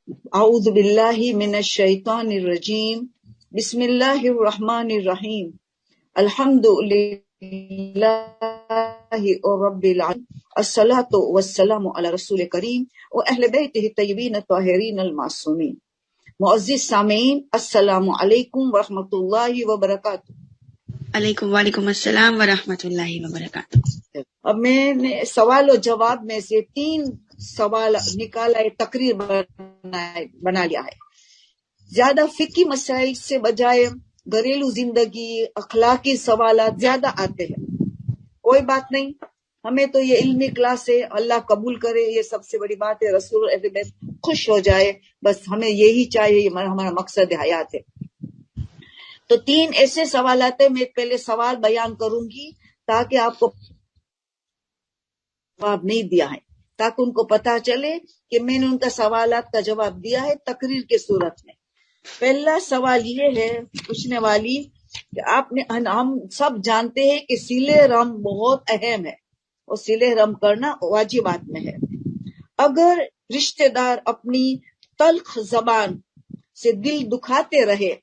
اعوذ باللہ من الشیطان الرجیم بسم اللہ الرحمن الرحیم الحمد للہ رب العالمین الصلاۃ والسلام علی رسول کریم و اہل بیتہ الطیبین الطاہرین المعصومین۔ معزز سامعین، السلام علیکم ورحمۃ اللہ وبرکاتہ۔ وعلیکم السلام ورحمۃ اللہ وبرکاتہ۔ اب میں نے سوال و جواب میں سے 3 سوال نکالا ہے، تقریر بنا لیا ہے۔ زیادہ فقہی مسائل سے بجائے گھریلو زندگی، اخلاقی سوالات زیادہ آتے ہیں۔ کوئی بات نہیں، ہمیں تو یہ علمی کلاس ہے، اللہ قبول کرے، یہ سب سے بڑی بات ہے، رسول اہل بیت خوش ہو جائے، بس ہمیں یہی چاہیے، یہ ہمارا مقصد حیات ہے۔ تو 3 ایسے سوالات ہیں، میں پہلے سوال بیان کروں گی تاکہ آپ کو جواب نہیں دیا ہے، تاکہ ان کو پتا چلے کہ میں نے ان کا سوالات کا جواب دیا ہے تقریر کے صورت میں۔ پہلا سوال یہ ہے پوچھنے والی کہ ہم سب جانتے ہیں کہ صلہ رحم بہت اہم ہے اور صلہ رحم کرنا واجبات میں ہے۔ اگر رشتہ دار اپنی تلخ زبان سے دل دکھاتے رہے،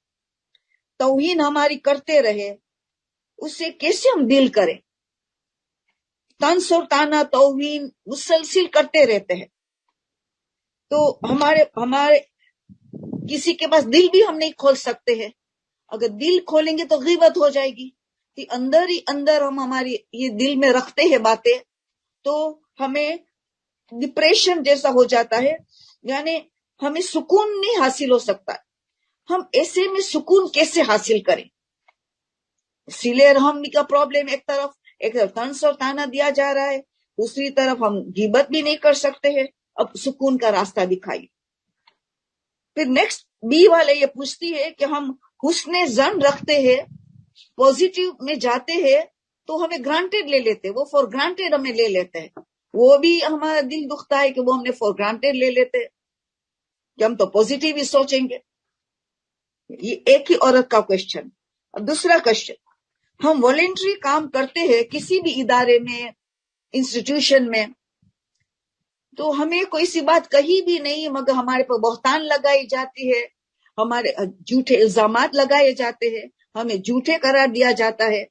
توہین ہماری کرتے رہے، اسے کیسے ہم دل کریں؟ طنز اور طعنہ توہین مسلسل کرتے رہتے ہیں، تو ہمارے کسی کے پاس دل بھی ہم نہیں کھول سکتے ہیں۔ اگر دل کھولیں گے تو غیبت ہو جائے گی، کہ اندر ہی اندر ہم ہماری یہ دل میں رکھتے ہیں باتیں، تو ہمیں ڈپریشن جیسا ہو جاتا ہے، یعنی ہمیں سکون نہیں حاصل ہو سکتا۔ ہم ایسے میں سکون کیسے حاصل کریں؟ صلہ رحم کا پرابلم ایک طرف طنز اور طعنہ دیا جا رہا ہے، دوسری طرف ہم غیبت بھی نہیں کر سکتے ہیں۔ اب سکون کا راستہ دکھائیے۔ پھر نیکسٹ بی والے یہ پوچھتی ہے کہ ہم حسن ظن رکھتے ہیں، پوزیٹیو میں جاتے ہیں، تو ہمیں گرانٹیڈ لے لیتے، وہ فور گرانٹیڈ ہمیں لے لیتے ہیں، وہ بھی ہمارا دل دکھتا ہے کہ وہ ہم نے فور گرانٹیڈ لے لیتے ہیں کہ ہم تو پوزیٹیو ہی سوچیں گے۔ یہ ایک ہی عورت کا کوشچن۔ اب دوسرا کوشچن، ہم والنٹری کام کرتے ہیں کسی بھی ادارے میں، انسٹیٹیوشن میں، تو ہمیں کوئی سی بات کہی بھی نہیں مگر ہمارے پر بہتان لگائی جاتی ہے، ہمارے جھوٹے الزامات لگائے جاتے ہیں، ہمیں جھوٹے قرار دیا جاتا ہے۔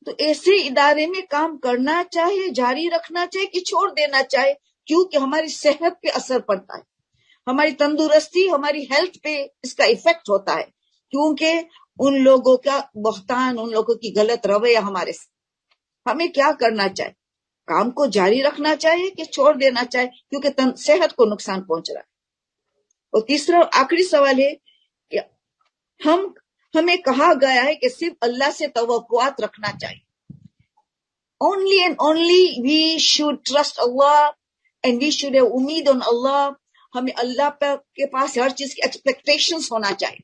تو ایسے ادارے میں کام کرنا چاہے، جاری رکھنا چاہے کہ چھوڑ دینا چاہے، کیونکہ ہماری صحت پہ اثر پڑتا ہے، ہماری تندرستی، ہماری ہیلتھ پہ اس کا ایفیکٹ ہوتا ہے، کیونکہ ان لوگوں کا بہتان، ان لوگوں کی غلط رویہ ہمارے سے۔ ہمیں کیا کرنا چاہیے؟ کام کو جاری رکھنا چاہیے کہ چھوڑ دینا چاہیے، کیونکہ صحت کو نقصان پہنچ رہا ہے۔ اور تیسرا اور آخری سوال ہے کہ ہمیں کہا گیا ہے کہ صرف اللہ سے توقعات رکھنا چاہیے، only and only we should trust Allah and we should have امید on Allah۔ ہمیں اللہ کے پاس ہر چیز کی ایکسپیکٹیشنز ہونا چاہیے،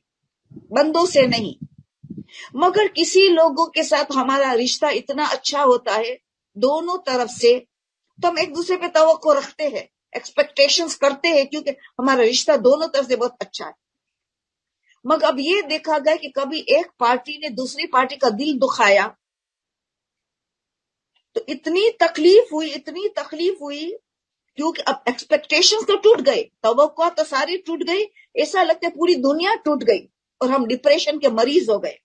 بندوں سے نہیں۔ مگر کسی لوگوں کے ساتھ ہمارا رشتہ اتنا اچھا ہوتا ہے دونوں طرف سے، تو ہم ایک دوسرے پہ توقع رکھتے ہیں، ایکسپیکٹیشنز کرتے ہیں، کیونکہ ہمارا رشتہ دونوں طرف سے بہت اچھا ہے۔ مگر اب یہ دیکھا گیا کہ کبھی ایک پارٹی نے دوسری پارٹی کا دل دکھایا تو اتنی تکلیف ہوئی، کیونکہ اب ایکسپیکٹیشنز تو ٹوٹ گئے، توقع تو ساری ٹوٹ گئی، ایسا لگتا ہے پوری دنیا ٹوٹ گئی اور ہم ڈپریشن کے مریض ہو گئے۔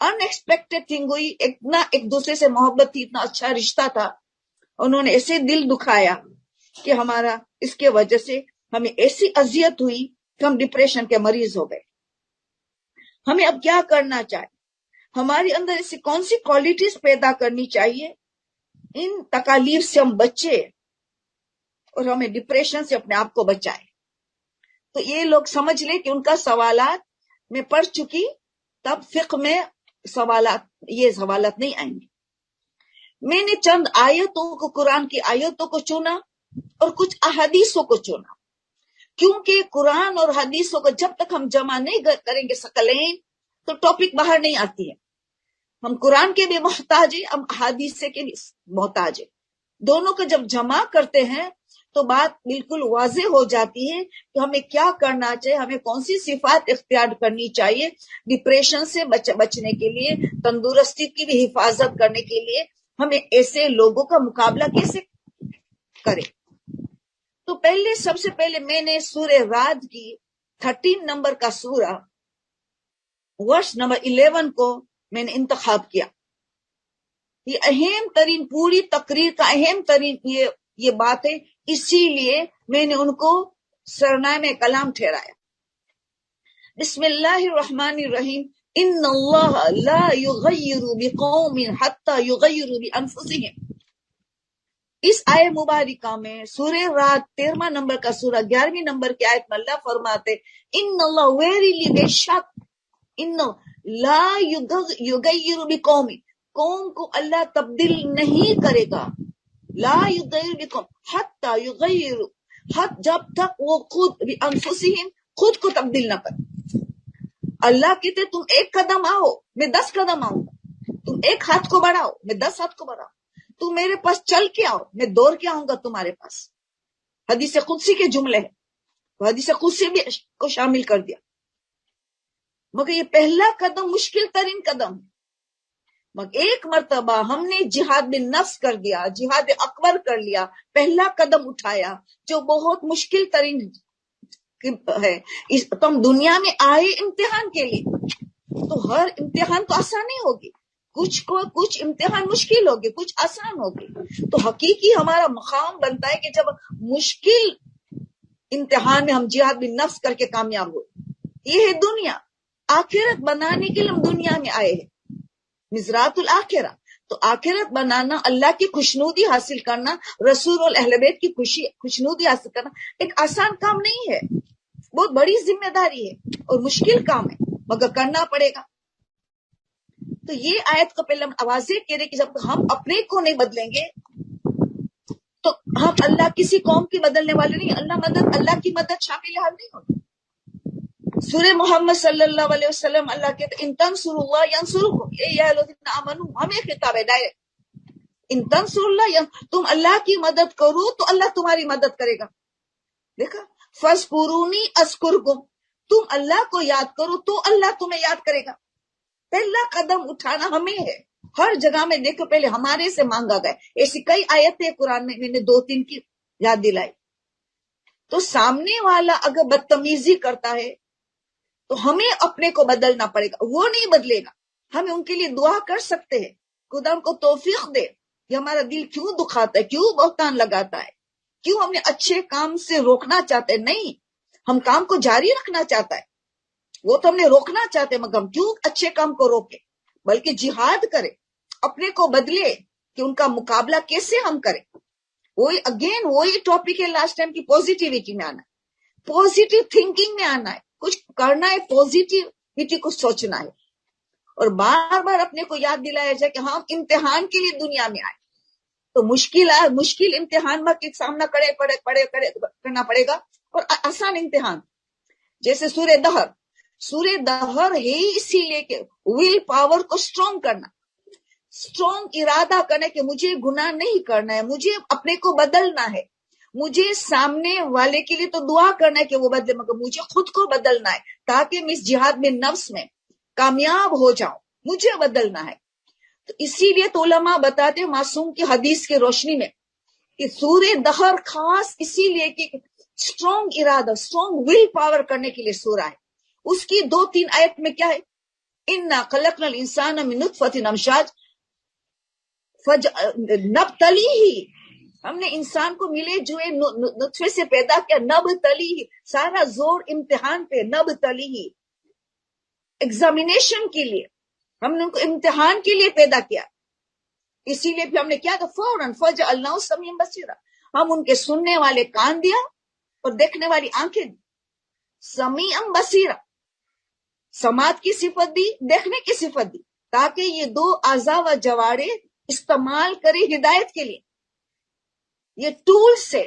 ان ایکسپیکٹڈ تھنگ ہوئی، اتنا ایک دوسرے سے محبت تھی، اتنا اچھا رشتہ تھا، انہوں نے ایسے دل دکھایا کہ ہمارا اس کے وجہ سے ہمیں ایسی اذیت ہوئی کہ ہم ڈپریشن کے مریض ہو گئے۔ ہمیں اب کیا کرنا چاہیے؟ ہمارے اندر ایسی کون سی کوالٹیز پیدا کرنی چاہیے ان تکالیف سے ہم بچے اور ہمیں ڈپریشن سے اپنے آپ کو بچائے؟ تو یہ لوگ سمجھ لیں کہ ان کا سوالات میں پڑھ چکی، تب فقہ میں یہ سوالات نہیں آئیں گے۔ میں نے چند آیتوں کو، قرآن کی آیتوں کو چنا اور کچھ احادیثوں کو چنا، کیونکہ قرآن اور حدیثوں کو جب تک ہم جمع نہیں کریں گے ثقلین، تو ٹاپک باہر نہیں آتی ہے۔ ہم قرآن کے بھی محتاج ہیں، ہم احادیث کے بھی محتاج ہیں، دونوں کو جب جمع کرتے ہیں تو بات بالکل واضح ہو جاتی ہے کہ ہمیں کیا کرنا چاہیے، ہمیں کون سی صفات اختیار کرنی چاہیے ڈپریشن سے بچنے کے لیے، تندرستی کی بھی حفاظت کرنے کے لیے، ہمیں ایسے لوگوں کا مقابلہ کیسے کریں۔ تو پہلے سب سے پہلے میں نے سورہ رعد کی 13 نمبر کا سورہ ورس نمبر 11 کو میں نے انتخاب کیا. یہ اہم ترین پوری تقریر کا اہم ترین یہ بات ہے، اسی لیے میں نے ان کو سرنامے کلام ٹھہرایا. بسم اللہ الرحمن الرحیم. ان اللہ لا یغیر بقوم حتی یغیروا بانفسہم. اس آیت مبارکہ میں سورہ رعد 13 نمبر کا سورہ 11 نمبر کی آیت میں اللہ فرماتے ان اللہ ویریلی بے شک ان لا یغیر بقوم، قوم کو اللہ تبدیل نہیں کرے گا. لا یغیر بقوم حتی یغیر، جب تک وہ خود بانفسہم خود کو تبدیل نہ کرے. اللہ کہتے تم ایک قدم آؤ میں 10 قدم آؤں گا، تم ایک ہاتھ کو بڑھاؤ میں 10 ہاتھ کو بڑھاؤں، تم میرے پاس چل کے آؤ میں دوڑ کے آؤں گا تمہارے پاس. حدیث قدسی کے جملے ہیں، تو حدیث قدسی بھی کو شامل کر دیا. مگر یہ پہلا قدم مشکل ترین قدم ہے. مگر ایک مرتبہ ہم نے جہاد بن نفس کر دیا، جہاد اکبر کر لیا، پہلا قدم اٹھایا جو بہت مشکل ترین ہے. تو ہم دنیا میں آئے امتحان کے لیے، تو ہر امتحان تو آسان نہیں ہوگی، کچھ امتحان مشکل ہوگی، کچھ آسان ہوگی. تو حقیقی ہمارا مقام بنتا ہے کہ جب مشکل امتحان میں ہم جہاد بن نفس کر کے کامیاب ہو. یہ ہے دنیا، آخرت بنانے کے لیے ہم دنیا میں آئے ہیں. مزرات الآخرہ، تو آخرت بنانا، اللہ کی خوشنودی حاصل کرنا، رسول اور اہل بیت کی خوشنودی حاصل کرنا ایک آسان کام نہیں ہے، بہت بڑی ذمہ داری ہے اور مشکل کام ہے، مگر کرنا پڑے گا. تو یہ آیت کو پہلے ہم آوازیں کہہ رہے کہ جب ہم اپنے کو نہیں بدلیں گے تو ہم اللہ کسی قوم کی بدلنے والے نہیں. اللہ کی مدد شامل حال نہیں ہوگی. سورہ محمد صلی اللہ علیہ وسلم اللہ کہتے ان تنصروا اللہ ینصرکم، یا الذین آمنوا، ہمیں خطاب ہے ڈائریکٹ. ان تنصروا اللہ، تم اللہ کی مدد کرو تو اللہ تمہاری مدد کرے گا. دیکھا، فاذکرونی اذکرکم، تم اللہ کو یاد کرو تو اللہ تمہیں یاد کرے گا. پہلا قدم اٹھانا ہمیں ہے. ہر جگہ میں دیکھو پہلے ہمارے سے مانگا گیا. ایسی کئی آیتیں قرآن میں نے 2-3 کی یاد دلائی. تو سامنے والا اگر بدتمیزی کرتا ہے تو ہمیں اپنے کو بدلنا پڑے گا، وہ نہیں بدلے گا. ہم ان کے لیے دعا کر سکتے ہیں، خدا ان کو توفیق دے. یہ ہمارا دل کیوں دکھاتا ہے، کیوں بہتان لگاتا ہے، کیوں ہم نے اچھے کام سے روکنا چاہتے ہیں. نہیں، ہم کام کو جاری رکھنا چاہتا ہے، وہ تو ہم نے روکنا چاہتے، مگر ہم کیوں اچھے کام کو روکے، بلکہ جہاد کرے، اپنے کو بدلے کہ ان کا مقابلہ کیسے ہم کریں. وہی ٹاپک ہے لاسٹ ٹائم کی، پوزیٹیوٹی میں آنا ہے، پوزیٹیو تھنکنگ میں آنا ہے، کچھ کرنا ہے، پوزیٹیوٹی کو سوچنا ہے. اور بار بار اپنے کو یاد دلایا جائے کہ ہم امتحان کے لیے دنیا میں آئے. تو مشکل امتحان کا سامنا کرنا پڑے گا، اور آسان امتحان جیسے سورہ دہر ہے اسی لیے کہ ول پاور کو اسٹرانگ کرنا، اسٹرانگ ارادہ کرنا کہ مجھے گناہ نہیں کرنا ہے، مجھے اپنے کو بدلنا ہے. مجھے سامنے والے کے لیے تو دعا کرنا ہے کہ وہ بدلے، مگر مجھے خود کو بدلنا ہے تاکہ میں اس جہاد میں نفس میں کامیاب ہو جاؤں. مجھے بدلنا ہے. تو اسی لیے تو علماء بتاتے ہیں معصوم کی حدیث کی روشنی میں کہ سورہ دہر خاص اسی لیے کہ اسٹرانگ ارادہ، اسٹرانگ ول پاور کرنے کے لیے سورہ ہے. اس کی 2-3 آیت میں کیا ہے، انا خلقنا الانسان من نطفۃ امشاج نبتلیہ، ہم نے انسان کو ملے جو نطفے سے پیدا کیا، نبتلیہ، سارا زور امتحان پہ، نبتلیہ، ایگزامینیشن کے لیے، ہم نے ان کو امتحان کے لیے پیدا کیا. اسی لیے پھر ہم نے کیا کہ فوراً فجعلناہ سمیعا بصیرا، ہم ان کے سننے والے کان دیا اور دیکھنے والی آنکھیں دی. سمیعا بصیرا، سماعت کی صفت دی، دیکھنے کی صفت دی، تاکہ یہ 2 اعضاء و جوارے استعمال کرے ہدایت کے لیے. یہ ٹول سے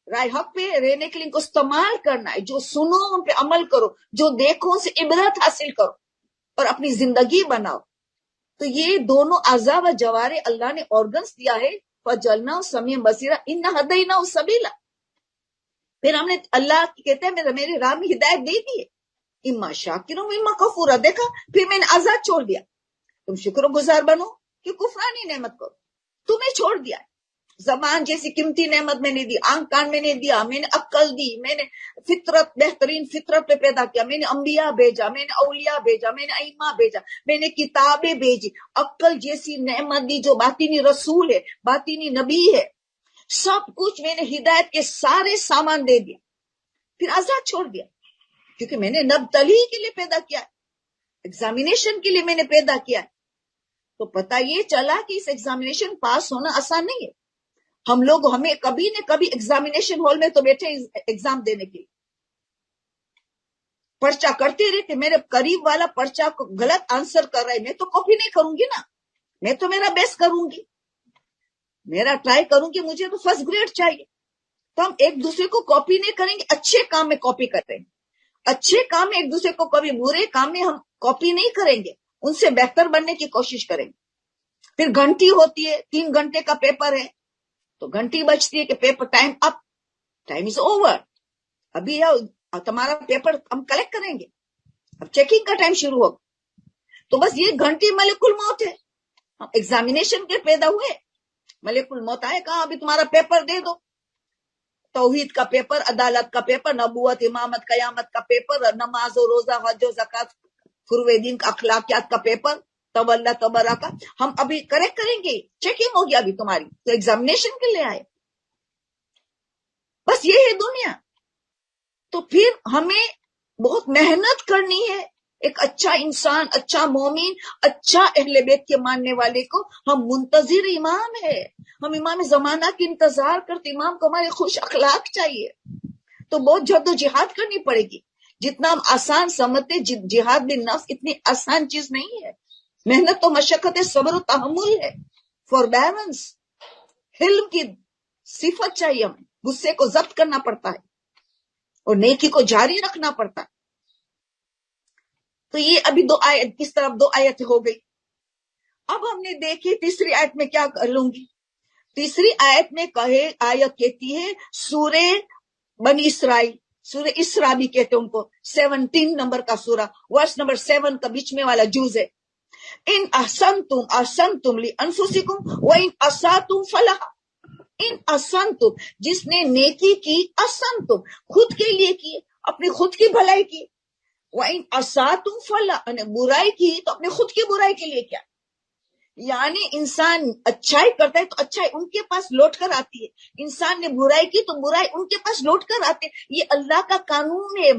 رائے حق پہ رہنے کے لیے ان کو استعمال کرنا ہے. جو سنو ان پہ عمل کرو، جو دیکھو ان سے عبرت حاصل کرو اور اپنی زندگی بناؤ. تو یہ دونوں اعضاء و جوارے اللہ نے آرگنز دیا ہے. فجعلناہ سمیعا بصیرا انا ہدیناہ السبیل، پھر ہم نے اللہ کہتے ہیں میرے راہ میں ہدایت دے دی ہے، اما شاکر و اما کفورا. دیکھا، پھر میں نے آزاد چھوڑ دیا، تم شکر گزار بنو کہ کفرانی نعمت کرو، تمہیں چھوڑ دیا. زبان جیسی قیمتی نعمت میں نے دی، آنکھ کان میں نے دیا، میں نے عقل دی، میں نے فطرت، بہترین فطرت پہ پیدا کیا، میں نے انبیاء بھیجا، میں نے اولیاء بھیجا، میں نے ائمہ بھیجا، میں نے کتابیں بھیجی، عقل جیسی نعمت دی جو باطنی رسول ہے، باطنی نبی ہے، سب کچھ میں نے ہدایت کے سارے سامان دے دیا، پھر آزاد چھوڑ دیا، کیونکہ میں نے نبتلی کے لیے پیدا کیا ہے، ایگزامینیشن کے لیے میں نے پیدا کیا ہے۔ تو پتہ یہ چلا کہ اس ایگزامینیشن پاس ہونا آسان نہیں ہے۔ ہم لوگ ہمیں کبھی نہ کبھی ایگزامینیشن ہال میں تو بیٹھے ایگزام دینے کے لیے، پرچہ کرتے رہتے، میرے قریب والا پرچہ کو غلط آنسر کر رہا ہے، میں تو کاپی نہیں کروں گی نا، میں تو میرا بیسٹ کروں گی، میرا ٹرائی کروں گی، مجھے تو فرسٹ گریڈ چاہیے۔ تو ہم ایک دوسرے کو کاپی نہیں کریں گے، اچھے کام میں کاپی کرتے ہیں، اچھے کام میں ایک دوسرے کو کبھی، برے کام میں ہم کاپی نہیں کریں گے، ان سے بہتر بننے کی کوشش کریں گے۔ پھر گھنٹی ہوتی ہے، 3 گھنٹے کا پیپر ہے، تو گھنٹی بجتی ہے کہ paper time up, time is over, ابھی تمہارا پیپر ہم کلیکٹ کریں گے، اب چیکنگ کا ٹائم شروع ہوگا۔ تو بس یہ گھنٹی ملک الموت ہے، ہم ایگزامینیشن کے پیدا ہوئے، ملک الموت آئے کہا ابھی تمہارا پیپر دے دو، توحید کا پیپر، عدالت کا پیپر، نبوت، امامت، قیامت کا پیپر، نماز و روزہ، حج و زکات، فروع دین کا، اخلاقیات کا پیپر، تولا تبرا کا، ہم ابھی کریکٹ کریں گے، چیکنگ ہوگی ابھی تمہاری، تو ایگزامینیشن کے لیے آئے، بس یہ ہے دنیا۔ تو پھر ہمیں بہت محنت کرنی ہے، ایک اچھا انسان، اچھا مومن، اچھا اہل بیت کے ماننے والے کو ہم منتظر امام ہے، ہم امام زمانہ کی انتظار کرتے، امام کو ہمارے خوش اخلاق چاہیے، تو بہت جد و جہاد کرنی پڑے گی۔ جتنا ہم آسان سمجھتے، جہاد بالنفس اتنی آسان چیز نہیں ہے، محنت و مشقت ہے، صبر و تحمل ہے، فوربیرنس، حلم کی صفت چاہیے، ہمیں غصے کو ضبط کرنا پڑتا ہے اور نیکی کو جاری رکھنا پڑتا ہے۔ تو یہ ابھی 2 آیت، اس طرف 2 آیت ہو گئی۔ اب ہم نے دیکھی تیسری آیت میں کیا کر لوں گی، تیسری آیت میں آیت کہتی ہے سورہ بنی اسرائیل، سورہ اسرا بھی کہتے ہیں ان کو، 17 نمبر کا سورہ، ورس نمبر 7 کا بیچ میں والا جز ہے، ان احسنتم احسنتم لانفسکم وان اسأتم فلہا، ان احسنتم، جس نے نیکی کی، احسنتم، خود کے لیے کی، اپنی خود کی بھلائی کی، وَإِنْ أَسَأْتُمْ فَلَا، برائی کی تو اپنے خود کی برائی کے لیے کیا، یعنی انسان اچھائی کرتا ہے تو اچھائی ان کے پاس لوٹ کر آتی ہے، انسان نے برائی کی تو برائی ان کے پاس لوٹ کر آتی ہے، یہ اللہ کا قانون ہے،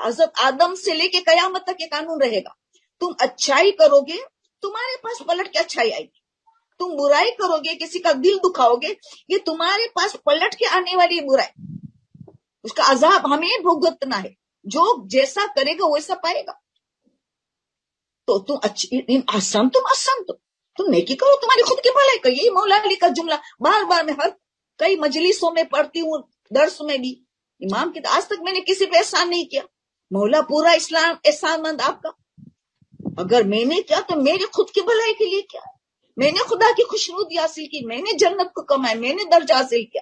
حضرت آدم سے لے کے قیامت تک یہ قانون رہے گا، تم اچھائی کرو گے تمہارے پاس پلٹ کے اچھائی آئے گی، تم برائی کرو گے، کسی کا دل دکھاؤ گے، یہ تمہارے پاس پلٹ کے آنے والی برائی، اس کا عذاب ہمیں بھگتنا ہے، جو جیسا کرے گا ویسا پائے گا۔ تو تم احسن تم نیکی کرو، تمہاری خود کی بھلائی کرو، یہی مولا علی کا جملہ بار بار میں ہر کئی مجلسوں میں پڑھتی ہوں، درس میں بھی، امام کی آج تک میں نے کسی پہ احسان نہیں کیا، مولا پورا اسلام احسان مند آپ کا، اگر میں نے کیا تو میری خود کی بھلائی کے لیے کیا، میں نے خدا کی خوشنودی حاصل کی، میں نے جنت کو کمایا، میں نے درجہ حاصل کیا،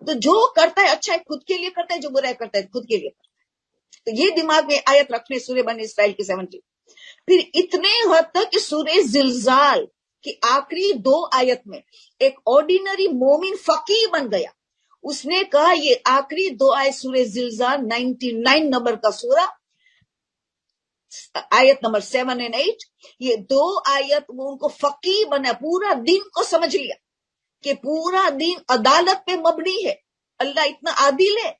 تو جو کرتا ہے اچھا ہے خود کے لیے کرتا ہے، جو برا کرتا ہے خود کے لیے کرتا ہے۔ تو یہ دماغ میں آیت رکھنے سورہ بنی اسرائیل کی 70۔ پھر اتنے حد تک کہ سورہ زلزال کی آخری 2 آیت میں ایک آرڈینری مومن فقیہ بن گیا، اس نے کہا یہ آخری 2 آیت سورہ زلزال 99 نمبر کا سورہ، آیت نمبر 7 اور 8، یہ 2 آیت وہ ان کو فقیہ بنا، پورا دین کو سمجھ لیا کہ پورا دین عدالت پہ مبنی ہے، اللہ اتنا عادل ہے،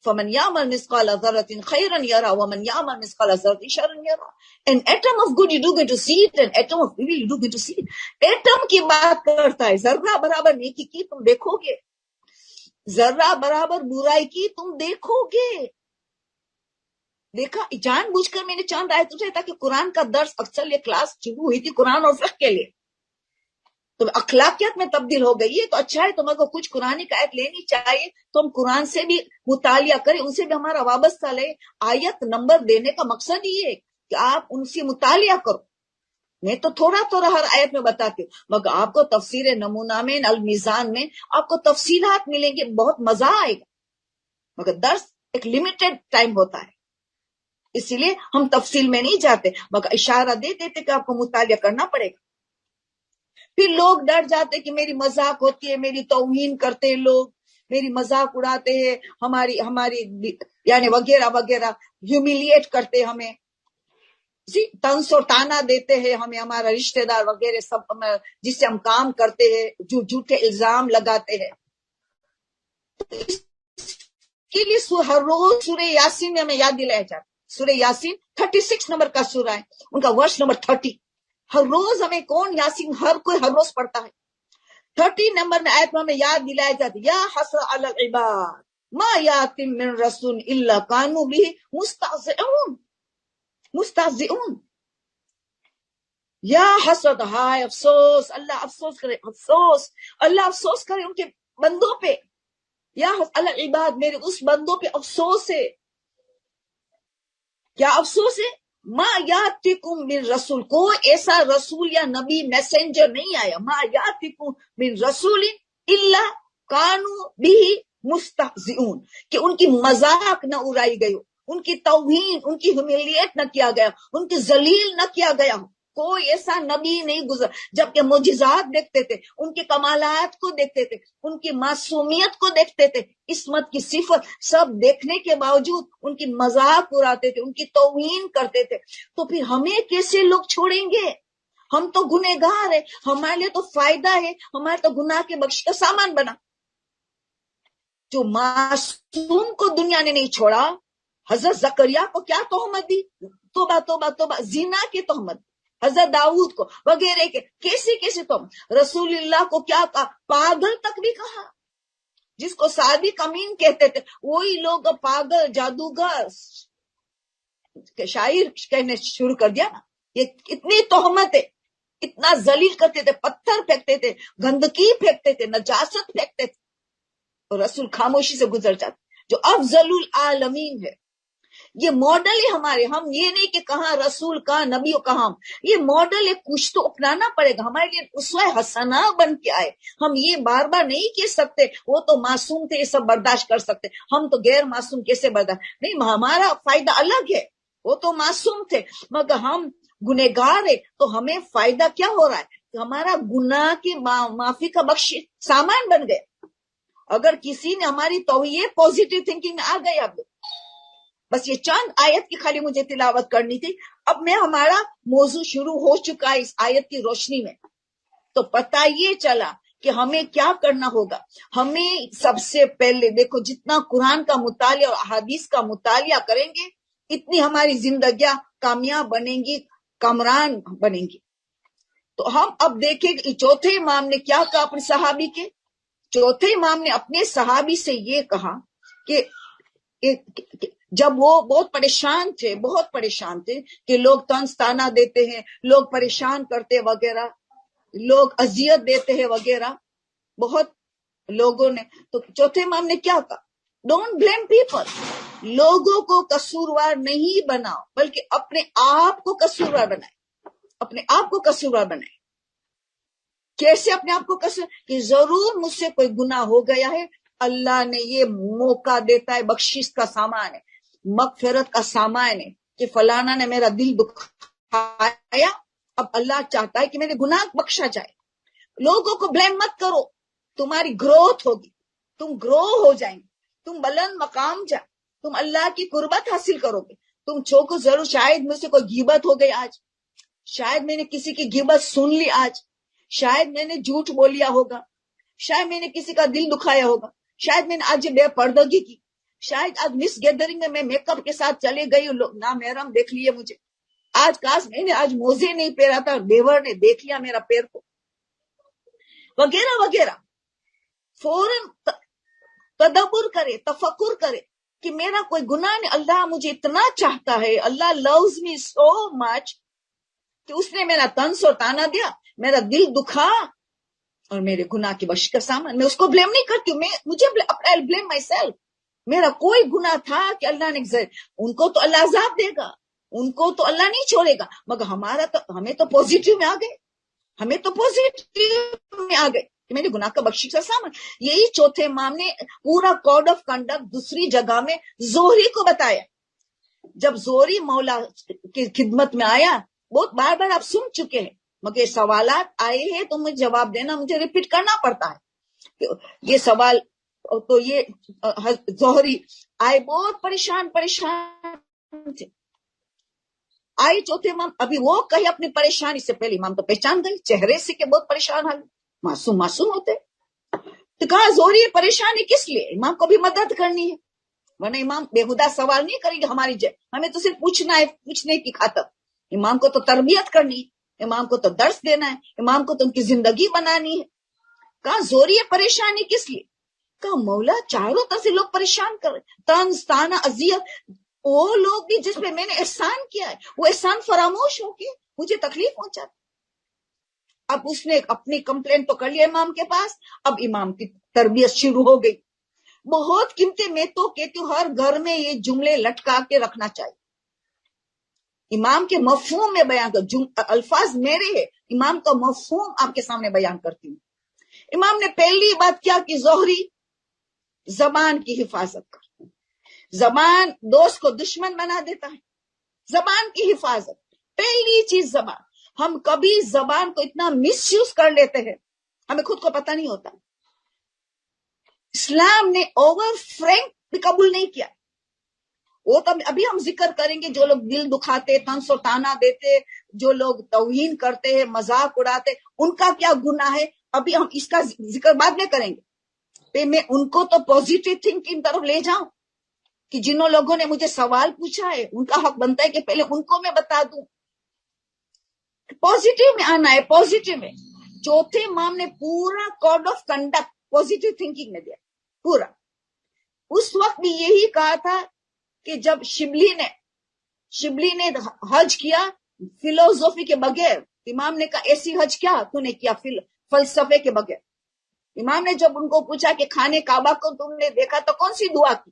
فَمَنْ يَعْمَلْ مِثْقَالَ ذَرَّةٍ خَيْرًا يَرَهُ وَمَنْ يَعْمَلْ مِثْقَالَ ذَرَّةٍ شَرًّا يَرَهُ، an atom of good you do going to see it, an atom of evil you do going to see it، atom کی بات کرتا ہے، ذرہ برابر نیکی کی تم دیکھو گے، ذرہ برابر برائی کی تم دیکھو گے۔ دیکھا، جان بوجھ کر میں نے چاند آیت اٹھائی تاکہ قرآن کا درس، اکثر یہ کلاس شروع ہوئی تھی قرآن اور فقہ کے لیے، تو اخلاقیات میں تبدیل ہو گئی ہے، تو اچھا ہے تمہیں کو کچھ قرآن کی آیت لینی چاہیے تو ہم قرآن سے بھی مطالعہ کریں، ان سے بھی ہمارا وابستہ لے، آیت نمبر دینے کا مقصد یہ ہے کہ آپ ان سے مطالعہ کرو، میں تو تھوڑا تھوڑا ہر آیت میں بتاتی ہوں، مگر آپ کو تفسیر نمونہ میں، المیزان میں آپ کو تفصیلات ملیں گے، بہت مزہ آئے گا، مگر درس ایک لمیٹڈ ٹائم ہوتا ہے، اسی لیے ہم تفصیل میں نہیں جاتے، مگر اشارہ دے دیتے کہ آپ کو مطالعہ کرنا پڑے گا۔ پھر لوگ ڈر جاتے کہ میری مذاق ہوتی ہے، میری توہین کرتے ہیں لوگ، میری مذاق اڑاتے ہیں، ہماری یعنی وغیرہ وغیرہ، ہیومیلیٹ کرتے ہمیں، طنز اور تانا دیتے ہیں ہمیں، ہمارا رشتہ دار وغیرہ سب جس سے ہم کام کرتے ہیں، جو جھوٹے الزام لگاتے ہیں. اس کے لیے ہر روز سورہ یاسین میں ہمیں یاد دلایا جاتا. سورہ یاسین 36 نمبر کا سورہ ہے، ان کا ورس نمبر 30. ہر روز ہمیں کون یاسین ہر کوئی ہر روز پڑھتا ہے. 30 نمبر میں آیت میں ہمیں یاد دلایا جاتا ہے، یا حسرۃ علی العباد ما یاتم من رسول الا کانوا بہ مستہزئون. یا حسرت، ہائے افسوس، اللہ افسوس کرے، افسوس، اللہ افسوس کرے ان کے بندوں پہ. یا العباد، میرے اس بندوں پہ افسوس ہے. کیا افسوس ہے؟ ما یاتکم من رسول، کوئی ایسا رسول یا نبی میسنجر نہیں آیا، ما یاتکم من رسول الا کانوا بہ مستہزئون، کہ ان کی مذاق نہ اڑائی گئی ہو، ان کی توہین، ان کی ہیومیلیٹ نہ کیا گیا، ان کی ذلیل نہ کیا گیا ہو. کوئی ایسا نبی نہیں گزر، جبکہ معجزات دیکھتے تھے، ان کے کمالات کو دیکھتے تھے، ان کی معصومیت کو دیکھتے تھے، عصمت کی صفت سب دیکھنے کے باوجود ان کی مذاق اڑاتے تھے، ان کی توہین کرتے تھے. تو پھر ہمیں کیسے لوگ چھوڑیں گے؟ ہم تو گنہگار ہیں، ہمارے لیے تو فائدہ ہے، ہمارے تو گناہ کے بخش کا سامان بنا. جو معصوم کو دنیا نے نہیں چھوڑا، حضرت زکریا کو کیا تہمت دی، توبہ توبہ توبہ، زنا کی تہمت، حضرت داؤد کو وغیرہ کے کیسے تہمت. رسول اللہ کو کیا کہا، پاگل تک بھی کہا. جس کو صادق امین کہتے تھے وہی لوگ پاگل، جادوگر، شاعر کہنے شروع کر دیا نا. یہ اتنی تہمت ہے، اتنا ذلیل کرتے تھے، پتھر پھینکتے تھے، گندگی پھینکتے تھے، نجاست پھینکتے تھے، اور رسول خاموشی سے گزر جاتے، جو افضل العالمین ہے. یہ ماڈل ہے ہمارے. ہم یہ نہیں کہ کہاں رسول کہاں نبی کہاں، یہ ماڈل ہے، کچھ تو اپنانا پڑے گا، ہمارے لیے اسوہ حسنہ بن کے آئے. ہم یہ بار بار نہیں کہہ سکتے وہ تو معصوم تھے، یہ سب برداشت کر سکتے، ہم تو غیر معصوم کیسے برداشت نہیں. ہمارا فائدہ الگ ہے، وہ تو معصوم تھے، مگر ہم گنہگار ہے، تو ہمیں فائدہ کیا ہو رہا ہے؟ ہمارا گناہ کی معافی کا بخش سامان بن گیا. اگر کسی نے ہماری توہین پازیٹیو تھنکنگ میں آ گئے. اب بس یہ چند آیت کی خالی مجھے تلاوت کرنی تھی. اب میں ہمارا موضوع شروع ہو چکا ہے اس آیت کی روشنی میں. تو پتہ یہ چلا کہ ہمیں کیا کرنا ہوگا. ہمیں سب سے پہلے دیکھو، جتنا قرآن کا مطالعہ اور احادیث کا مطالعہ کریں گے اتنی ہماری زندگیاں کامیاب بنیں گی، کامران بنیں گی. تو ہم اب دیکھیں کہ چوتھے امام نے کیا کہا اپنے صحابی کے. چوتھے امام نے اپنے صحابی سے یہ کہا کہ جب وہ بہت پریشان تھے کہ لوگ طنز تانا دیتے ہیں، لوگ پریشان کرتے وغیرہ، لوگ اذیت دیتے ہیں وغیرہ، بہت لوگوں نے. تو چوتھے امام نے کیا کہا، ڈونٹ بلیم پیپل، لوگوں کو قصوروار نہیں بناؤ بلکہ اپنے آپ کو قصوروار بنائے. اپنے آپ کو قصوروار بنائے. کیسے اپنے آپ کو قصور؟ کہ ضرور مجھ سے کوئی گناہ ہو گیا ہے، اللہ نے یہ موقع دیتا ہے، بخشش کا سامان ہے، مغفرت کا سامان ہے کہ فلانا نے میرا دل دکھایا، اب اللہ چاہتا ہے کہ میرے گناہ بخشا جائے. لوگوں کو بلیم مت کرو، تمہاری گروتھ ہوگی، تم گرو ہو جائیں گے، تم بلند مقام جائیں، تم اللہ کی قربت حاصل کرو گے. تم چھوکو ضرور، شاید مجھ سے کوئی غیبت ہو گئی آج، شاید میں نے کسی کی غیبت سن لی آج، شاید میں نے جھوٹ بولیا ہوگا، شاید میں نے کسی کا دل دکھایا ہوگا، شاید میں نے آج بے پردگی کی، شاید آج مس گیدرنگ میں میک اپ کے ساتھ چلے گئی، لوگ نامحرم دیکھ لیے مجھے، آج کاش میں نے آج موزے نہیں پہنا تھا، دیور نے دیکھ لیا میرا پیر کو، وغیرہ وغیرہ. فوراً تدبر کرے، تفکر کرے کہ میرا کوئی گناہ نہیں، اللہ مجھے اتنا چاہتا ہے، اللہ loves me so much کہ اس نے میرا طنز اور تانا دیا، میرا دل دکھا اور میرے گناہ کی بخشش کا سامان. میں اس کو بلیم نہیں کرتی ہوں، مجھے بلیم مائی سیلف. میرا کوئی گناہ تھا کہ اللہ نے ان کو تو اللہ عذاب دے گا، ان کو تو اللہ نہیں چھوڑے گا، مگر ہمیں تو پوزیٹیو میں آ گئے، ہمیں تو پوزیٹیو میں آ گئے کہ میرے گناہ کا بخشش کا سامان. یہی چوتھے امام نے پورا کوڈ آف کنڈکٹ دوسری جگہ میں زہری کو بتایا. جب زہری مولا کی خدمت میں آیا، بہت بار بار آپ سن چکے ہیں، مگر سوالات آئے ہیں تو مجھے جواب دینا، مجھے ریپیٹ کرنا پڑتا ہے. یہ سوال تو یہ زہری آئے بہت پریشان تھے. آئی چوتھے امام، ابھی وہ کہے اپنی پریشانی سے پہلے امام تو پہچان گئی چہرے سے کہ بہت پریشان حال، معصوم ہوتے. تو کہا زہری پریشانی کس لیے؟ امام کو بھی مدد کرنی ہے، ورنہ امام بےہودہ سوال نہیں کریں گے ہماری ہمیں تو صرف پوچھنا ہے، پوچھنے کی خاطر. امام کو تو تربیت کرنی ہے، امام کو تو درس دینا ہے، امام کو تو ان کی زندگی بنانی ہے. کہا زہری پریشانی کس لیے؟ کہا مولا چاروں طرف سے لوگ پریشان کر رہے، طنز طعنہ اذیت، وہ لوگ بھی جس پہ میں نے احسان کیا ہے وہ احسان فراموش ہو کے مجھے تکلیف پہنچا. اب اس نے اپنی کمپلین تو کر لیا امام کے پاس. اب امام کی تربیت شروع ہو گئی. بہت قیمتی، میں تو کہتی ہوں ہر گھر میں یہ جملے لٹکا کے رکھنا چاہیے. امام کے مفہوم میں بیان کر، الفاظ میرے ہیں، امام کا مفہوم آپ کے سامنے بیان کرتی ہوں. امام نے پہلی بات کیا کہ زہری زبان کی حفاظت کر. زبان دوست کو دشمن بنا دیتا ہے. زبان کی حفاظت پہلی چیز. زبان، ہم کبھی زبان کو اتنا مس یوز کر لیتے ہیں ہمیں خود کو پتہ نہیں ہوتا. اسلام نے اوور فرینک بھی قبول نہیں کیا. وہ تو ابھی ہم ذکر کریں گے، جو لوگ دل دکھاتے، طنز و طعنہ دیتے، جو لوگ توہین کرتے ہیں، مذاق اڑاتے، ان کا کیا گناہ ہے، ابھی ہم اس کا ذکر بعد میں کریں گے. میں ان کو تو پوزیٹو تھنکنگ طرف لے جاؤں کہ جنہوں لوگوں نے مجھے سوال پوچھا ہے ان کا حق بنتا ہے کہ پہلے ان کو میں بتا دوں. پوزیٹو میں آنا ہے، پوزیٹو میں. چوتھے امام نے پورا code of conduct positive thinking میں دیا پورا. اس وقت بھی یہی کہا تھا کہ جب شبلی نے حج کیا فلسفے کے بغیر، امام نے کہا ایسی حج کیا تو نے کیا فلسفے کے بغیر. امام نے جب ان کو پوچھا کہ خانے کعبہ کو تم نے دیکھا تو کون سی دعا کی،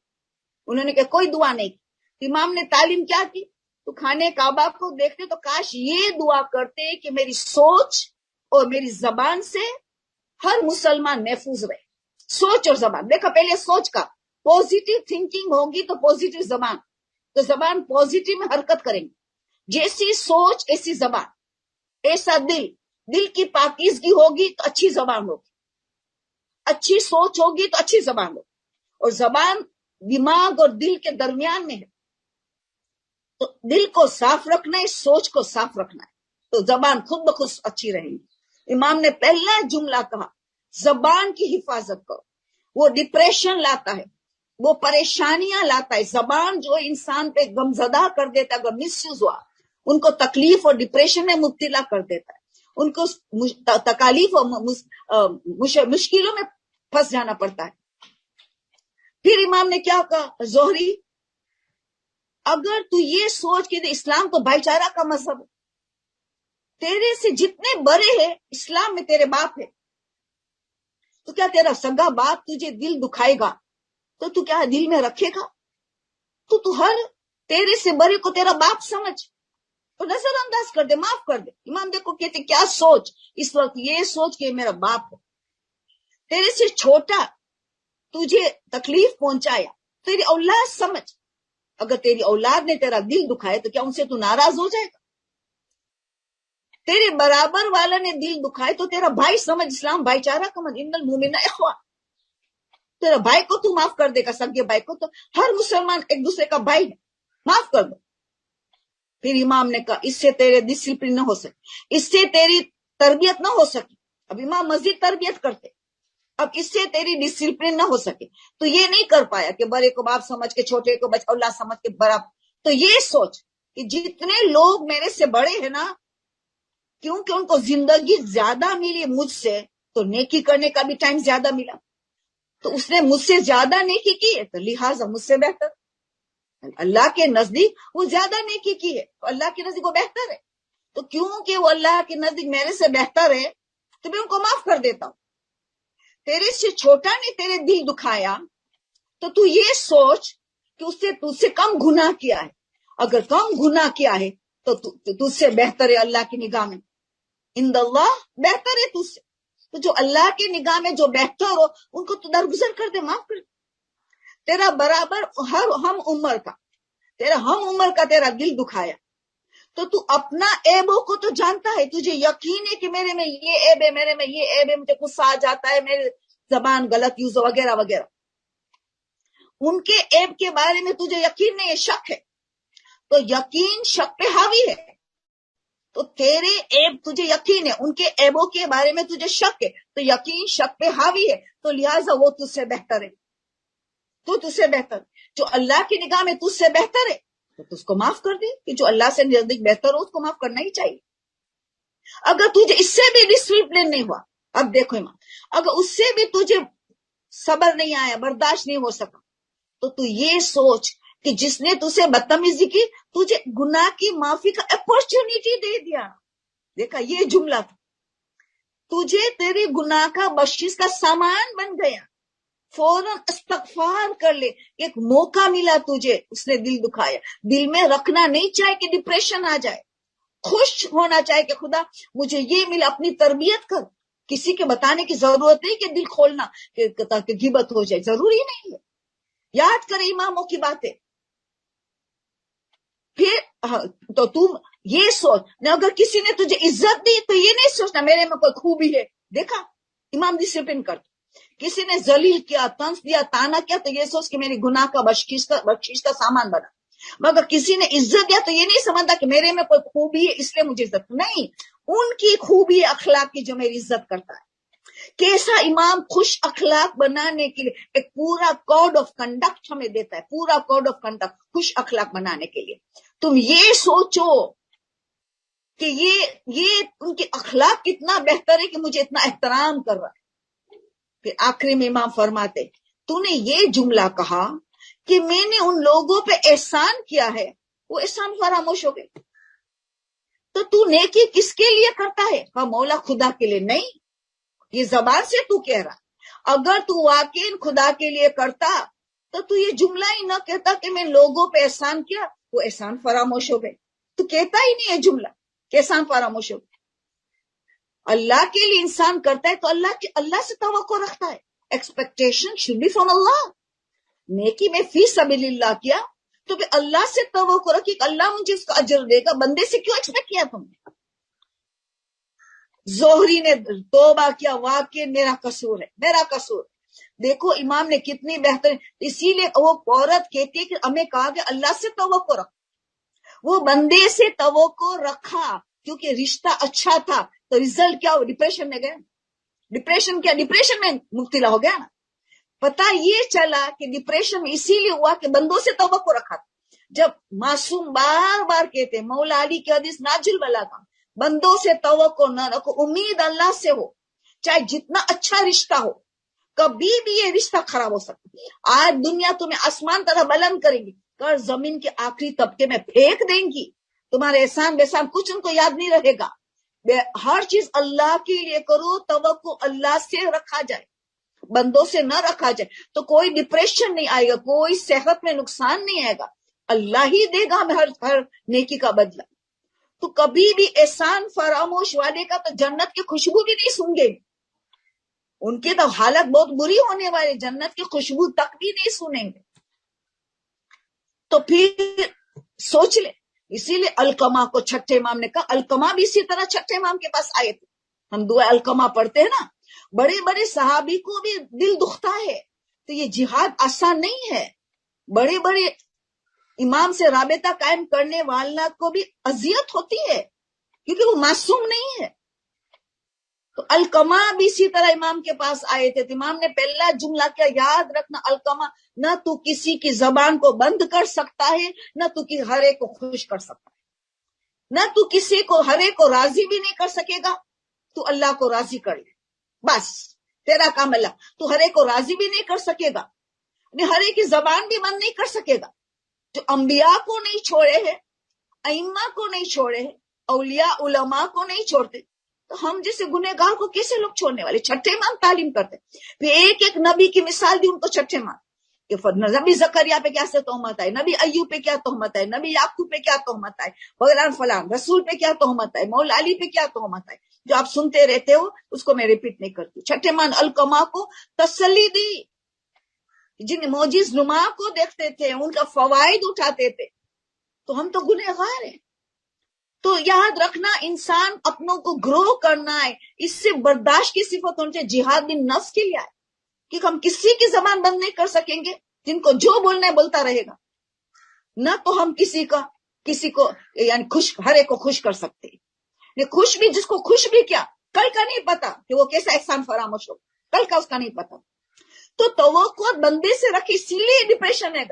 انہوں نے کہا کوئی دعا نہیں کی. امام نے تعلیم کیا کی؟ تو خانے کعبہ کو دیکھتے تو کاش یہ دعا کرتے کہ میری سوچ اور میری زبان سے ہر مسلمان محفوظ رہے. سوچ اور زبان، دیکھا پہلے سوچ کا، پوزیٹو تھنکنگ ہوگی تو پوزیٹو زبان، تو زبان پوزیٹو میں حرکت کریں گے. جیسی سوچ ایسی زبان، ایسا دل کی پاکیزگی ہوگی تو اچھی زبان ہوگی، اچھی سوچ ہوگی تو اچھی زبان ہوگی. اور زبان دماغ اور دل کے درمیان میں ہے، تو دل کو صاف رکھنا ہے، سوچ کو صاف رکھنا ہے، تو زبان خود بخود اچھی رہے گی. امام نے پہلا جملہ کہا زبان کی حفاظت کرو. وہ ڈپریشن لاتا ہے، وہ پریشانیاں لاتا ہے. زبان جو انسان پہ غمزدہ کر دیتا ہے، اگر مس یوز ہوا ان کو تکلیف اور ڈپریشن میں مبتلا کر دیتا ہے، ان کو تکالیف اور مشکلوں میں پھنس جانا پڑتا ہے. پھر امام نے کیا کہا، زہری اگر تو یہ سوچ کے اسلام تو بھائی چارہ کا مذہب ہے، تیرے سے جتنے بڑے ہیں اسلام میں تیرے باپ ہے، تو کیا تیرا سگا باپ تجھے دل دکھائے گا تو کیا دل میں رکھے گا؟ تو ہر تیرے سے بڑے کو تیرا باپ سمجھ اور نظر انداز کر دے، معاف کر دے. امام دیکھو کہتے کیا سوچ اس وقت، یہ سوچ کہ میرا باپ ہے، تیرے سے چھوٹا تجھے تکلیف پہنچایا، تیری اولاد سمجھ. اگر تیری اولاد نے تیرا دل دکھایا تو کیا ان سے تو ناراض ہو جائے گا؟ تیرے برابر والا نے دل دکھائے تو تیرا بھائی سمجھ. اسلام بھائی چارہ کا مت، ان المومنین اخوہ. تیرا بھائی کو تو معاف کر دے گا، سگے بھائی کو، تو ہر مسلمان ایک دوسرے کا بھائی ہے، معاف کر دو. پھر امام نے کہا اس سے تیرے ڈسپلن نہ ہو سکے، اس سے تیری تربیت نہ ہو سکی. اب امام مزید تربیت کرتے، اب اس سے تیری ڈسپلن نہ ہو سکے. تو یہ نہیں کر پایا کہ بڑے کو باپ سمجھ کے چھوٹے کو اللہ سمجھ کے برابر. تو یہ سوچ کہ جتنے لوگ میرے سے بڑے ہیں نا، کیونکہ ان کو زندگی زیادہ ملی مجھ سے، تو نیکی کرنے کا بھی ٹائم زیادہ ملا، تو اس نے مجھ سے زیادہ نیکی کی ہے، تو لہٰذا مجھ سے بہتر اللہ کے نزدیک وہ زیادہ نیکی کی ہے، تو اللہ کے نزدیک وہ بہتر ہے. تو کیونکہ وہ اللہ کے نزدیک میرے سے بہتر ہے تو میں ان کو معاف کر دیتا ہوں. تیرے سے چھوٹا نے تیرے دل دکھایا تو تو یہ سوچ کہ اس سے تجھ سے کم گناہ کیا ہے. اگر کم گناہ کیا ہے تو تجھ سے بہتر ہے اللہ کی نگاہ میں. عند اللہ بہتر ہے تجھ سے. تو جو اللہ کی نگاہ میں جو بہتر ہو ان کو تو درگزر کر دے، معاف کر دے. تیرا برابر ہم عمر کا تیرا دل دکھایا تو اپنا عیبوں کو تو جانتا ہے، تجھے یقین ہے کہ میرے میں یہ عیب ہے، میرے میں یہ عیب ہے، مجھے غصہ آ جاتا ہے، میرے زبان غلط یوز وغیرہ وغیرہ. ان کے عیب کے بارے میں تجھے یقین نہیں ہے، شک ہے. تو یقین شک پہ حاوی ہے. تو تیرے عیب تجھے یقین ہے، ان کے عیبوں کے بارے میں تجھے شک ہے، تو یقین شک پہ حاوی ہے. تو لہٰذا وہ تجھ سے بہتر ہے. تو تجھ سے بہتر جو اللہ کی نگاہ میں تجھ سے بہتر ہے تو اس کو معاف کر دے، کہ جو اللہ سے نزدیک بہتر ہو اس کو معاف کرنا ہی چاہیے. اگر تجھے اس سے بھی ڈسپلن نہیں ہوا، اب دیکھو امام، اگر اس سے بھی تجھے صبر نہیں آیا، برداشت نہیں ہو سکا، تو یہ سوچ کہ جس نے تجھے بدتمیزی کی، تجھے گناہ کی معافی کا اپورچونٹی دے دیا. دیکھا یہ جملہ تھا، تجھے تیری گناہ کا بخشش کا سامان بن گیا، فوراً استغفار کر لے. ایک موقع ملا تجھے، اس نے دل دکھایا. دل میں رکھنا نہیں چاہے کہ ڈپریشن آ جائے، خوش ہونا چاہے کہ خدا مجھے یہ ملا، اپنی تربیت کر. کسی کے بتانے کی ضرورت نہیں کہ دل کھولنا تاکہ غیبت ہو جائے، ضروری نہیں ہے. یاد کرے اماموں کی باتیں. پھر تو تم یہ سوچ، اگر کسی نے تجھے عزت دی تو یہ نہیں سوچنا میرے میں کوئی خوبی ہے. دیکھا امام ڈسپلن کرتا. کسی نے ذلیل کیا، طنز دیا، تانا کیا، تو یہ سوچ کہ میری گناہ کا بخشش کا سامان بنا. مگر کسی نے عزت دیا تو یہ نہیں سمجھتا کہ میرے میں کوئی خوبی ہے اس لیے مجھے عزت نہیں، ان کی خوبی اخلاق کی جو میری عزت کرتا ہے. کیسا امام خوش اخلاق بنانے کے لیے ایک پورا کوڈ آف کنڈکٹ ہمیں دیتا ہے، پورا کوڈ آف کنڈکٹ خوش اخلاق بنانے کے لیے. تم یہ سوچو کہ یہ ان کے اخلاق کتنا بہتر ہے کہ مجھے اتنا احترام کر رہا ہے. پھر آخری میں امام فرماتے، تو نے یہ جملہ کہا کہ میں نے ان لوگوں پہ احسان کیا ہے، وہ احسان فراموش ہو گئے. تو نیکی کس کے لیے کرتا ہے؟ ہاں مولا خدا کے لیے نہیں. یہ زبان سے تو کہہ رہا. اگر تو واقعی خدا کے لیے کرتا تو یہ جملہ ہی نہ کہتا کہ میں لوگوں پہ احسان کیا، وہ احسان فراموش ہو گئے. تو کہتا ہی نہیں ہے جملہ کہ احسان فراموش ہو گئے. اللہ کے لیے انسان کرتا ہے تو اللہ سے توقع رکھتا ہے. ایکسپیکٹیشن شوڈ بی فرام اللہ. نیکی میں فی سبیل اللہ کیا تو پھر اللہ سے توقع رکھی کہ اللہ مجھے اس کا اجر دے گا. بندے سے کیوں ایکسپیکٹ کیا تم نے؟ زہری نے توبہ کیا، واقعی میرا قصور ہے، میرا قصور. دیکھو امام نے کتنی بہتر، اسی لیے وہ عورت کہتی ہے کہ ہمیں کہا کہ اللہ سے توقع رکھ. وہ بندے سے توقع رکھا کیونکہ رشتہ اچھا تھا، تو ریزلٹ کیا ہو؟ ڈپریشن میں گیا. ڈپریشن کیا؟ ڈپریشن میں مبتلا ہو گیا نا. پتا یہ چلا کہ ڈپریشن میں اسی لیے ہوا کہ بندوں سے توقع رکھا تھا. جب معصوم بار بار کہتے، مولا علی کی حدیث ناجل بلا تھا، بندوں سے توقع نہ رکھو، امید اللہ سے ہو. چاہے جتنا اچھا رشتہ ہو، کبھی بھی یہ رشتہ خراب ہو سکتا. آج دنیا تمہیں آسمان طرح بلند کرے گی، کر زمین کے آخری طبقے میں پھینک دیں گی. تمہارے احسان بحسان کچھ ان کو یاد نہیں رہے گا. ہر چیز اللہ کے لیے کرو، توقع اللہ سے رکھا جائے، بندوں سے نہ رکھا جائے، تو کوئی ڈپریشن نہیں آئے گا، کوئی صحت میں نقصان نہیں آئے گا. اللہ ہی دے گا ہمیں ہر نیکی کا بدلہ. تو کبھی بھی احسان فراموش والے کا تو جنت کی خوشبو بھی نہیں سونگے، ان کی تو حالت بہت بری ہونے والے، جنت کی خوشبو تک بھی نہیں سنیں گے. تو پھر سوچ لے. اسی لیے القمہ کو چھٹے امام نے کہا. القمہ بھی اسی طرح چھٹے امام کے پاس آئے تھے. ہم دعا القمہ پڑھتے ہیں نا. بڑے بڑے صحابی کو بھی دل دکھتا ہے. تو یہ جہاد آسان نہیں ہے. بڑے بڑے امام سے رابطہ قائم کرنے والا کو بھی اذیت ہوتی ہے کیونکہ وہ معصوم نہیں ہے. تو القمہ بھی اسی طرح امام کے پاس آئے تھے. تو امام نے پہلا جملہ کیا یاد رکھنا، القمہ، نہ تو کسی کی زبان کو بند کر سکتا ہے، نہ تو ہر ایک کو خوش کر سکتا ہے، نہ تو کسی کو ہر ایک کو راضی بھی نہیں کر سکے گا. تو اللہ کو راضی کر لے، بس تیرا کام اللہ. تو ہر ایک کو راضی بھی نہیں کر سکے گا، ہر ایک کی زبان بھی بند نہیں کر سکے گا. جو انبیاء کو نہیں چھوڑے ہیں، ائمہ کو نہیں چھوڑے ہیں، اولیاء علماء کو نہیں چھوڑتے، تو ہم جیسے گنہگار کو کیسے لوگ چھوڑنے والے؟ چھٹے امام تعلیم کرتے. پھر ایک ایک نبی کی مثال دی ان کو چھٹے امام کہ نبی زکریا پہ کیا سے تہمت آئے، نبی ایوب پہ کیا تہمت آئے، نبی یعقوب پہ کیا تہمت آئے، فلان فلان رسول پہ کیا تہمت آئے، مولا علی پہ کیا تہمت آئے. جو آپ سنتے رہتے ہو اس کو میں ریپیٹ نہیں کرتی. چھٹے امام القمہ کو تسلی دی. جن معجز نما کو دیکھتے تھے، ان کا فوائد اٹھاتے تھے. تو ہم تو گنہگار ہیں. تو یاد رکھنا انسان اپنوں کو گرو کرنا ہے، اس سے برداشت کی صفت ہونی چاہیے. جہاد بن نفس کے لیے آئے کہ ہم کسی کی زبان بند نہیں کر سکیں گے، جن کو جو بولنا ہے بولتا رہے گا. نہ تو ہم کسی کو یعنی ہر ایک کو خوش کر سکتے. خوش بھی جس کو خوش بھی کیا، کل کا نہیں پتا کہ وہ کیسا احسان فراموش ہو، کل کا اس کا نہیں پتا. تو توقع بندے سے رکھی، اسی لیے ڈپریشن ہے.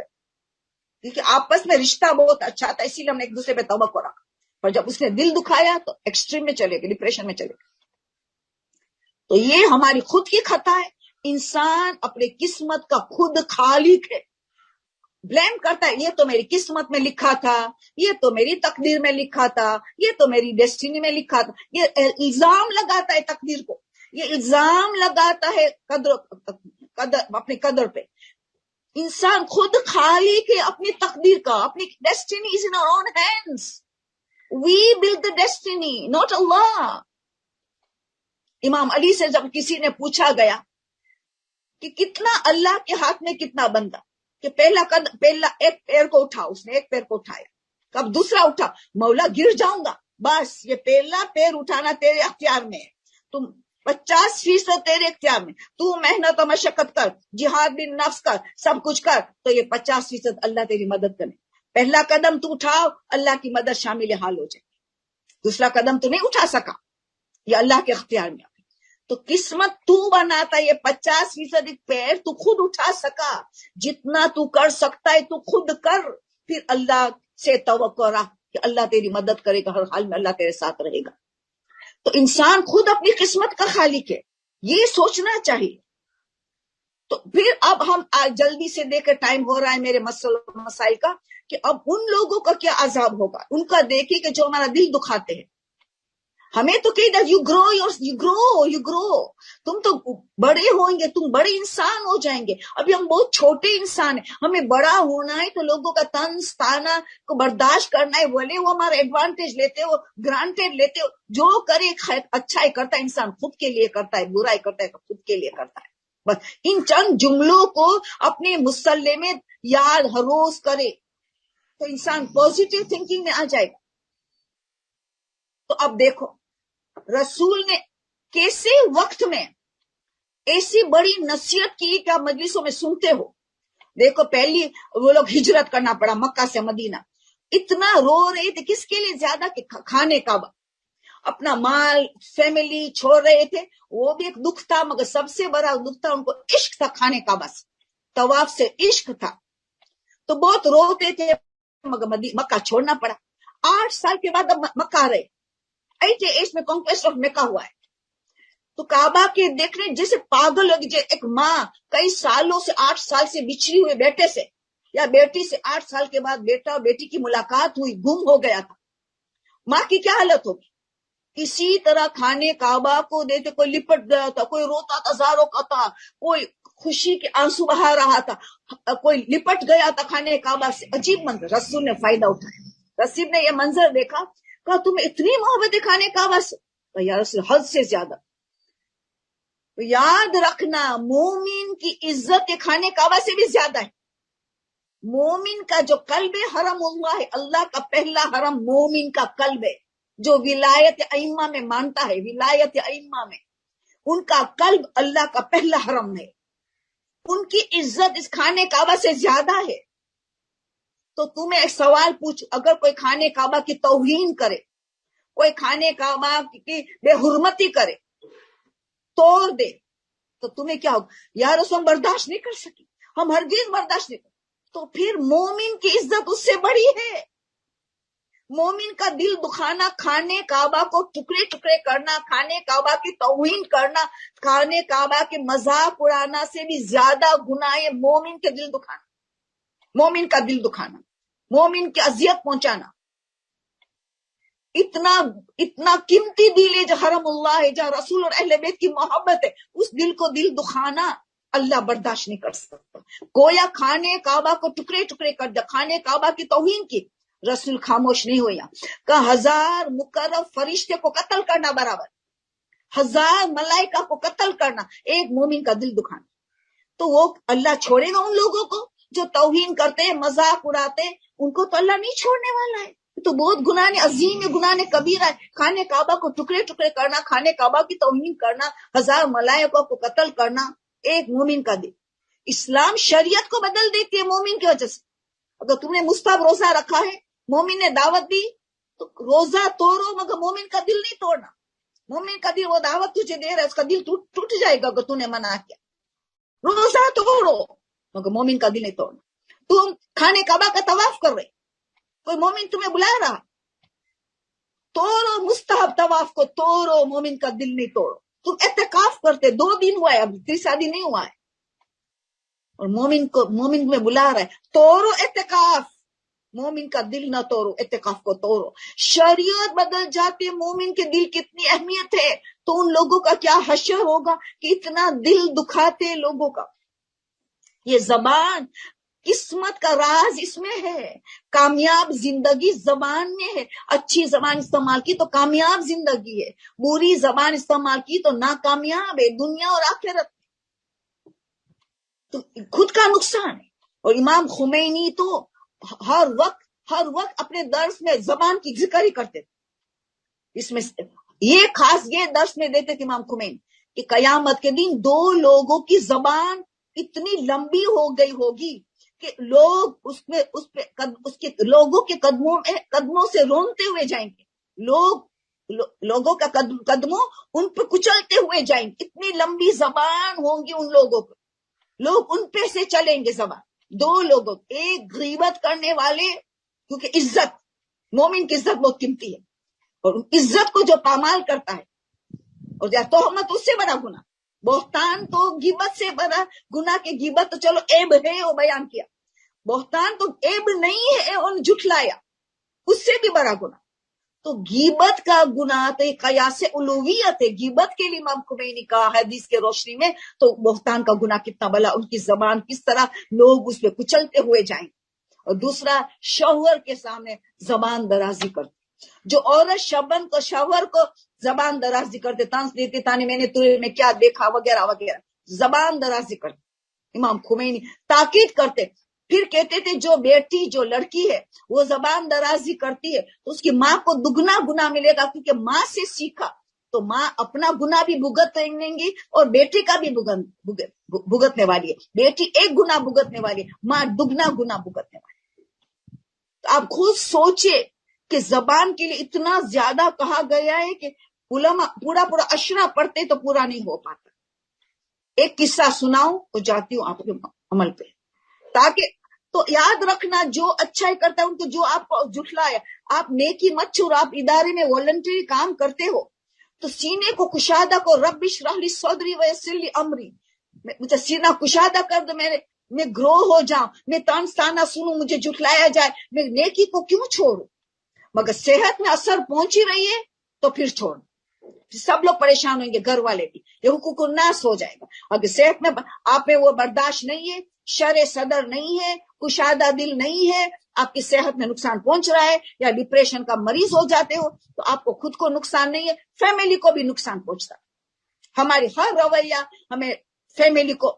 کیونکہ آپس میں رشتہ بہت اچھا تھا، اسی لیے ہم نے ایک دوسرے پہ توقع رکھا، پر جب اس نے دل دکھایا تو ایکسٹریم میں چلے گئے، ڈپریشن میں چلے گئے. تو یہ ہماری خود کی خطا ہے. انسان اپنے قسمت کا خود خالق ہے. بلیم کرتا ہے، یہ تو میری قسمت میں لکھا تھا، یہ تو میری تقدیر میں لکھا تھا، یہ تو میری ڈیسٹینی میں لکھا تھا. یہ الزام لگاتا ہے تقدیر کو، یہ الزام لگاتا ہے اپنی قدر پہ. انسان خود خالق ہے اپنی تقدیر کا، اپنی destiny is in our own hands. We build the destiny, not اللہ. امام علی سے جب کسی نے پوچھا گیا کہ کتنا اللہ کے ہاتھ میں کتنا بندہ، کہ پہلا ایک پیر کو اٹھا، اس نے ایک پیر کو اٹھایا. کب دوسرا اٹھا، مولا گر جاؤں گا. بس یہ پہلا پیر اٹھانا تیرے اختیار میں ہے، تم 50% تیرے اختیار میں. تو محنت و مشقت کر، جہاد بن نفس کر، سب کچھ کر، تو یہ 50% اللہ تیری مدد کرے. پہلا قدم تو اٹھاؤ، اللہ کی مدد شامل حال ہو جائے. دوسرا قدم تو نہیں اٹھا سکا، یہ اللہ کے اختیار میں. تو قسمت تو بناتا ہے. یہ 50% پیر تو خود اٹھا سکا، جتنا تو کر سکتا ہے تو خود کر. پھر اللہ سے توقع رکھ کہ اللہ تیری مدد کرے گا، ہر حال میں اللہ تیرے ساتھ رہے گا. تو انسان خود اپنی قسمت کا خالق ہے، یہ سوچنا چاہیے. تو پھر اب ہم جلدی سے دیکھ ٹائم ہو رہا ہے میرے مسائل کا، کہ اب ان لوگوں کا کیا عذاب ہوگا. ان کا دیکھیں کہ جو ہمارا دل دکھاتے ہیں. ہمیں تو کہہ دیا یو گرو، تم تو بڑے ہوئیں گے، تم بڑے انسان ہو جائیں گے. ابھی ہم بہت چھوٹے انسان ہیں، ہمیں بڑا ہونا ہے تو لوگوں کا طنز تانا کو برداشت کرنا ہے. بولے وہ ہمارا ایڈوانٹیج لیتے ہو، گرانٹیڈ لیتے ہو. جو کرے اچھا ہی کرتا ہے، انسان خود کے لیے کرتا ہے، برا ہی کرتا ہے خود کے لیے کرتا ہے. بس ان چند جملوں کو اپنے مسلح میں یاد ہر روز کرے تو انسان پازیٹیو تھنکنگ میں آ جائے گا. تو اب دیکھو رسول نے کیسے وقت میں ایسی بڑی نصیحت کی کہ آپ مجلسوں میں سنتے ہو. دیکھو پہلی وہ لوگ ہجرت کرنا پڑا مکہ سے مدینہ، اتنا رو رہے تھے. کس کے لیے زیادہ؟ کہ کھانے کعبہ، اپنا مال فیملی چھوڑ رہے تھے. وہ بھی ایک دکھ تھا، مگر سب سے بڑا دکھ تھا ان کو عشق تھا کھانے کعبہ سے، طواف سے عشق تھا. تو بہت روتے تھے، مگر مکہ چھوڑنا پڑا. 8 سال کے بعد اب مکہ رہے. 8 ایج میں کانکویسٹ آف مکہ ہوا ہے. تو کعبہ کے دیکھنے جیسے پاگل ہوگی. ایک ماں کئی سالوں سے 8 سال سے بچھڑی ہوئے بیٹے سے یا بیٹی سے 8 سال کے بعد بیٹا اور بیٹی کی ملاقات ہوئی، گم ہو گیا تھا. ماں کی کیا حالت ہوگی؟ اسی طرح کھانے کعبہ کو دیکھتے کوئی لپٹ گیا تھا، کوئی روتا تھا زاروں کا تھا، کوئی خوشی کے آنسو بہا رہا تھا، کوئی لپٹ گیا تھا کھانے کعبہ سے. عجیب منظر. رسول نے فائدہ اٹھایا. رسول نے یہ منظر دیکھا، کہا تمہیں اتنی محبت ہے کھانے کعبہ سے؟ یا رسول حد سے زیادہ. تو یاد رکھنا مومن کی عزت کے کھانے کعبہ سے بھی زیادہ ہے. مومن کا جو قلب ہے حرم اللہ ہے. اللہ کا پہلا حرم مومن کا قلب ہے، جو ولایت ائمہ میں مانتا ہے. ولایت ائمہ میں ان کا قلب اللہ کا پہلا حرم ہے. ان کی عزت اس کھانے کعبہ سے زیادہ ہے. تو تمہیں ایک سوال پوچھ، اگر کوئی کھانے کعبہ کی توہین کرے، کوئی کھانے کعبہ کی بے حرمتی کرے، توڑ دے، تو تمہیں کیا ہوگا؟ یا رسول ہم برداشت نہیں کر سکی، ہم ہرگز برداشت نہیں کر. تو پھر مومن کی عزت اس سے بڑی ہے. مومن کا دل دکھانا، کھانے کعبہ کو ٹکڑے ٹکڑے کرنا، کھانے کعبہ کی توہین کرنا، کھانے کعبہ کے مذاق اڑانا سے بھی زیادہ گناہ ہے مومن کے دل دکھانا. مومن کا دل دکھانا، مومن کی اذیت پہنچانا. اتنا قیمتی دل ہے جو حرم اللہ ہے، جہاں رسول اور اہل بیت کی محبت ہے، اس دل کو دل دکھانا اللہ برداشت نہیں کر سکتا. گویا کھانے کعبہ کو ٹکڑے ٹکڑے کر دیا، کھانے کعبہ کی توہین کی. رسول خاموش نہیں ہویا، کہ 1000 مقرب فرشتے کو قتل کرنا برابر، 1000 ملائکہ کو قتل کرنا ایک مومن کا دل دکھانا. تو وہ اللہ چھوڑے گا ان لوگوں کو جو توہین کرتے، مذاق اڑاتے؟ ان کو تو اللہ نہیں چھوڑنے والا ہے. تو بہت گناہ نے عظیم گناہ نے کبیرہ ہے. خانے کعبہ کو ٹکڑے ٹکڑے کرنا، خانے کعبہ کی توہین کرنا، 1000 ملائکوں کو قتل کرنا، ایک مومن کا دل. اسلام شریعت کو بدل دیتی ہے مومن کی وجہ سے. اگر تم نے مستحب روزہ رکھا ہے، مومن نے دعوت دی تو روزہ توڑو، مگر مومن کا دل نہیں توڑنا. مومن کا دل، وہ دعوت تجھے دے رہا ہے، اس کا دل ٹوٹ جائے گا اگر تم نے منع کیا. روزہ توڑو مگر مومن کا دل نہیں توڑنا. تم خانے کعبہ کا طواف کر رہے، کوئی مومن تمہیں بلا رہا، توڑو مستحب طواف کو، توڑو، مومن کا دل نہیں توڑو. تم اعتکاف کرتے 2 دن ہوا ہے، اب تیسرا دن نہیں ہوا ہے، اور مومن میں بلا رہا ہے، توڑو اعتکاف. مومن کا دل نہ توڑو، اعتکاف کو توڑو. شریعت بدل جاتی، مومن کے دل کی اتنی اہمیت ہے تو ان لوگوں کا کیا حشر ہوگا کہ اتنا دل دکھاتے لوگوں کا. یہ زبان، قسمت کا راز اس میں ہے. کامیاب زندگی زبان میں ہے. اچھی زبان استعمال کی تو کامیاب زندگی ہے، بری زبان استعمال کی تو ناکامیاب ہے دنیا اور آخرت. تو خود کا نقصان ہے. اور امام خمینی تو ہر وقت اپنے درس میں زبان کی ذکر ہی کرتے تھے. اس میں یہ خاص یہ درس میں دیتے تھے امام خمینی کہ قیامت کے دن 2 لوگوں کی زبان اتنی لمبی ہو گئی ہوگی کہ لوگ اس کے لوگوں کے قدموں سے رونتے ہوئے جائیں گے. لوگوں کا قدموں ان پہ کچلتے ہوئے جائیں گے. اتنی لمبی زبان ہوں گی ان لوگوں کو، لوگ ان پہ سے چلیں گے زبان. 2 لوگوں، ایک غیبت کرنے والے، کیونکہ عزت، مومن کی عزت بہت قیمتی ہے، اور عزت کو جو پامال کرتا ہے، اور تہمت اس سے بڑا گناہ. بہتان تو غیبت سے بڑا گناہ، کہ غیبت تو چلو عیب ہے وہ بیان کیا، بہتان تو عیب نہیں ہے اور جھٹلایا، اس سے بھی بڑا گناہ. تو غیبت کا گناہ تو ایک قیاس الوہیت ہے. غیبت کے لیے امام خمینی کا حدیث کے روشنی میں تو بہتان کا گناہ کتنا بڑا، ان کی زبان کس طرح لوگ اس پہ کچلتے ہوئے جائیں. اور دوسرا، شوہر کے سامنے زبان درازی کرتے. جو عورت شوہر کو زبان درازی کرتے، طنز دیتے، تانے میں نے تجھے میں کیا دیکھا وغیرہ وغیرہ، زبان درازی کرتے. امام خمینی تاکید کرتے، پھر کہتے تھے جو بیٹی، جو لڑکی ہے وہ زبان درازی کرتی ہے تو اس کی ماں کو دگنا گناہ ملے گا، کیونکہ ماں سے سیکھا. تو ماں اپنا گناہ بھی بھگتیں گی اور بیٹی کا بھی بھگتنے والی ہے. بیٹی ایک گناہ بھگتنے والی ہے، ماں دگنا گناہ بھگتنے والی ہے. تو آپ خود سوچے کہ زبان کے لیے اتنا زیادہ کہا گیا ہے کہ علماء پورا اشرا پڑھتے تو پورا نہیں ہو پاتا. ایک قصہ سناؤں تو جاتی ہوں آپ کے عمل پہ، تاکہ تو یاد رکھنا جو اچھائی کرتا ہے ان کو، جو آپ کو جھٹلایا، آپ نیکی مت چھوڑو. آپ ادارے میں والنٹری کام کرتے ہو تو سینے کو کشادہ کو، رب اشرح لی صدری ویسر لی امری، مجھے سینہ کشادہ کر دو، میں گرو ہو جاؤں، میں تانا سنوں، مجھے جھٹلایا جائے، میں نیکی کو کیوں چھوڑوں. مگر صحت میں اثر پہنچی رہی ہے تو پھر چھوڑ. سب لوگ پریشان ہوئیں گے، گھر والے بھی، یہ حقوق الناس ہو جائے گا. اگر صحت میں آپ میں وہ برداشت نہیں ہے، شرع صدر نہیں ہے، کشادہ دل نہیں ہے، آپ کی صحت میں نقصان پہنچ رہا ہے، یا ڈپریشن کا مریض ہو جاتے ہو، تو آپ کو خود کو نقصان نہیں ہے، فیملی کو بھی نقصان پہنچتا. ہماری ہر رویہ ہمیں فیملی کو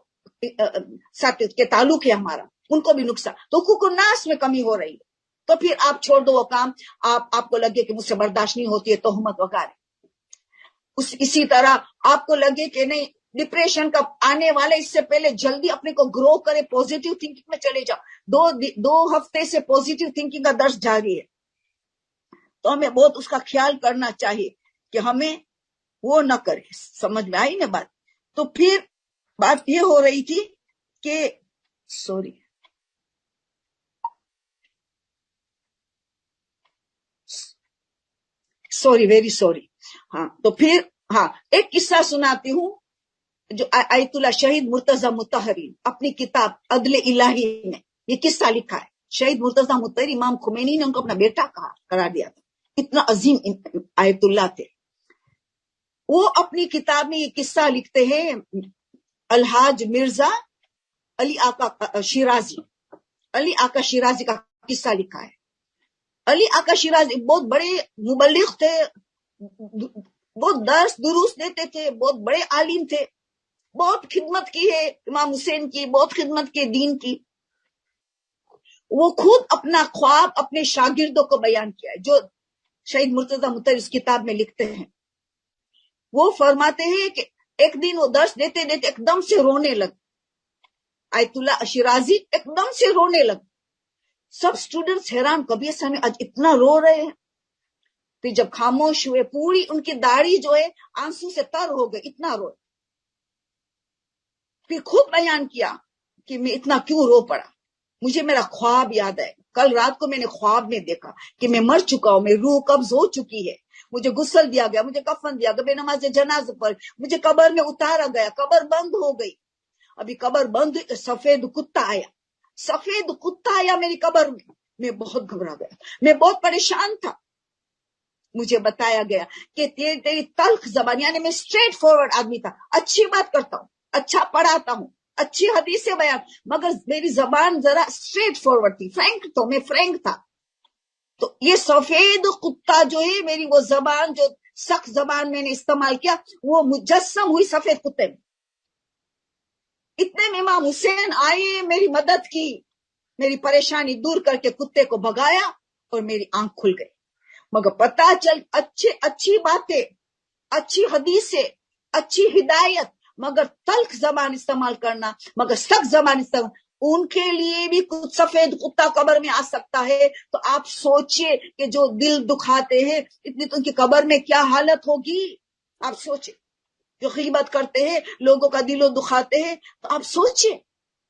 ساتھ کے تعلق ہے ہمارا، ان کو بھی نقصان. تو حقوق الناس میں کمی ہو رہی ہے تو پھر آپ چھوڑ دو وہ کام. آپ کو لگے کہ مجھ سے برداشت نہیں ہوتی ہے تہمت وغیرہ. اسی طرح آپ کو لگے کہ نہیں ڈپریشن کا آنے والے، اس سے پہلے جلدی اپنے کو گرو کرے، پوزیٹیو تھنکنگ میں چلے جاؤ. 2 ہفتے سے پوزیٹیو تھنکنگ کا درس جاری ہے، تو ہمیں بہت اس کا خیال کرنا چاہیے کہ ہمیں وہ نہ کرے. سمجھ میں آئی نا بات. تو پھر بات یہ ہو رہی تھی کہ سوری ویری سوری. ہاں تو پھر ایک قصہ سناتی ہوں جو آیت اللہ شہید مرتضی مطہری اپنی کتاب عدل الہی میں یہ قصہ لکھا ہے. شہید مرتضی مطہری امام خمینی نے ان کو اپنا بیٹا قرار دیا تھا، اتنا عظیم آیت اللہ تھے. وہ اپنی کتاب میں یہ قصہ لکھتے ہیں. الحاج مرزا علی آقا شیرازی کا قصہ لکھا ہے. علی آقا شیرازی بہت بڑے مبلغ تھے، بہت درس دروس دیتے تھے، بہت بڑے عالم تھے، بہت خدمت کی ہے امام حسین کی، بہت خدمت کی دین کی. وہ خود اپنا خواب اپنے شاگردوں کو بیان کیا ہے، جو شہید مرتضی مطہر اس کتاب میں لکھتے ہیں۔ وہ فرماتے ہیں کہ ایک دن وہ درس دیتے دیتے ایک دم سے رونے لگ، آیت اللہ شیرازی ایک دم سے رونے لگ۔ سب اسٹوڈنٹس حیران، کبھی ایسا نہیں آج اتنا رو رہے ہیں۔ پھر جب خاموش ہوئے، پوری ان کی داڑھی جو ہے آنسو سے تر ہو گئی، اتنا روئے۔ پھر خود بیان کیا کہ میں اتنا کیوں رو پڑا، مجھے میرا خواب یاد ہے، کل رات کو میں نے خواب میں دیکھا کہ میں مر چکا ہوں، میری روح قبض ہو چکی ہے، مجھے غسل دیا گیا، مجھے کفن دیا گیا، بے نماز جنازہ پر مجھے قبر میں اتارا گیا، قبر بند ہو گئی۔ ابھی قبر بند، سفید کتا آیا، سفید کتا آیا میری قبر میں بہت گھبرا گیا، میں بہت پریشان تھا۔ مجھے بتایا گیا کہ تیری تلخ زبان، یعنی میں اسٹریٹ فارورڈ آدمی تھا، اچھی بات کرتا ہوں، اچھا پڑھاتا ہوں، اچھی حدیثیں بیان، مگر میری زبان ذرا اسٹریٹ فارورڈ تھی، فرینک تو میں فرینک تھا۔ تو یہ سفید کتا جو ہے، میری وہ زبان جو سخت زبان میں نے استعمال کیا، وہ مجسم ہوئی سفید کتے میں۔ اتنے میں امام حسین آئے، میری مدد کی، میری پریشانی دور کر کے کتے کو بھگایا اور میری آنکھ کھل گئی۔ مگر پتا چل اچھی باتیں، اچھی حدیثیں، اچھی ہدایت، مگر تلخ زبان استعمال کرنا، مگر سخت زبان استعمال، ان کے لیے بھی کچھ سفید کتا قبر میں آ سکتا ہے۔ تو آپ سوچئے کہ جو دل دکھاتے ہیں، اتنی تو ان کی قبر میں کیا حالت ہوگی۔ آپ سوچئے، جو غیبت کرتے ہیں، لوگوں کا دل دکھاتے ہیں، تو آپ سوچئے،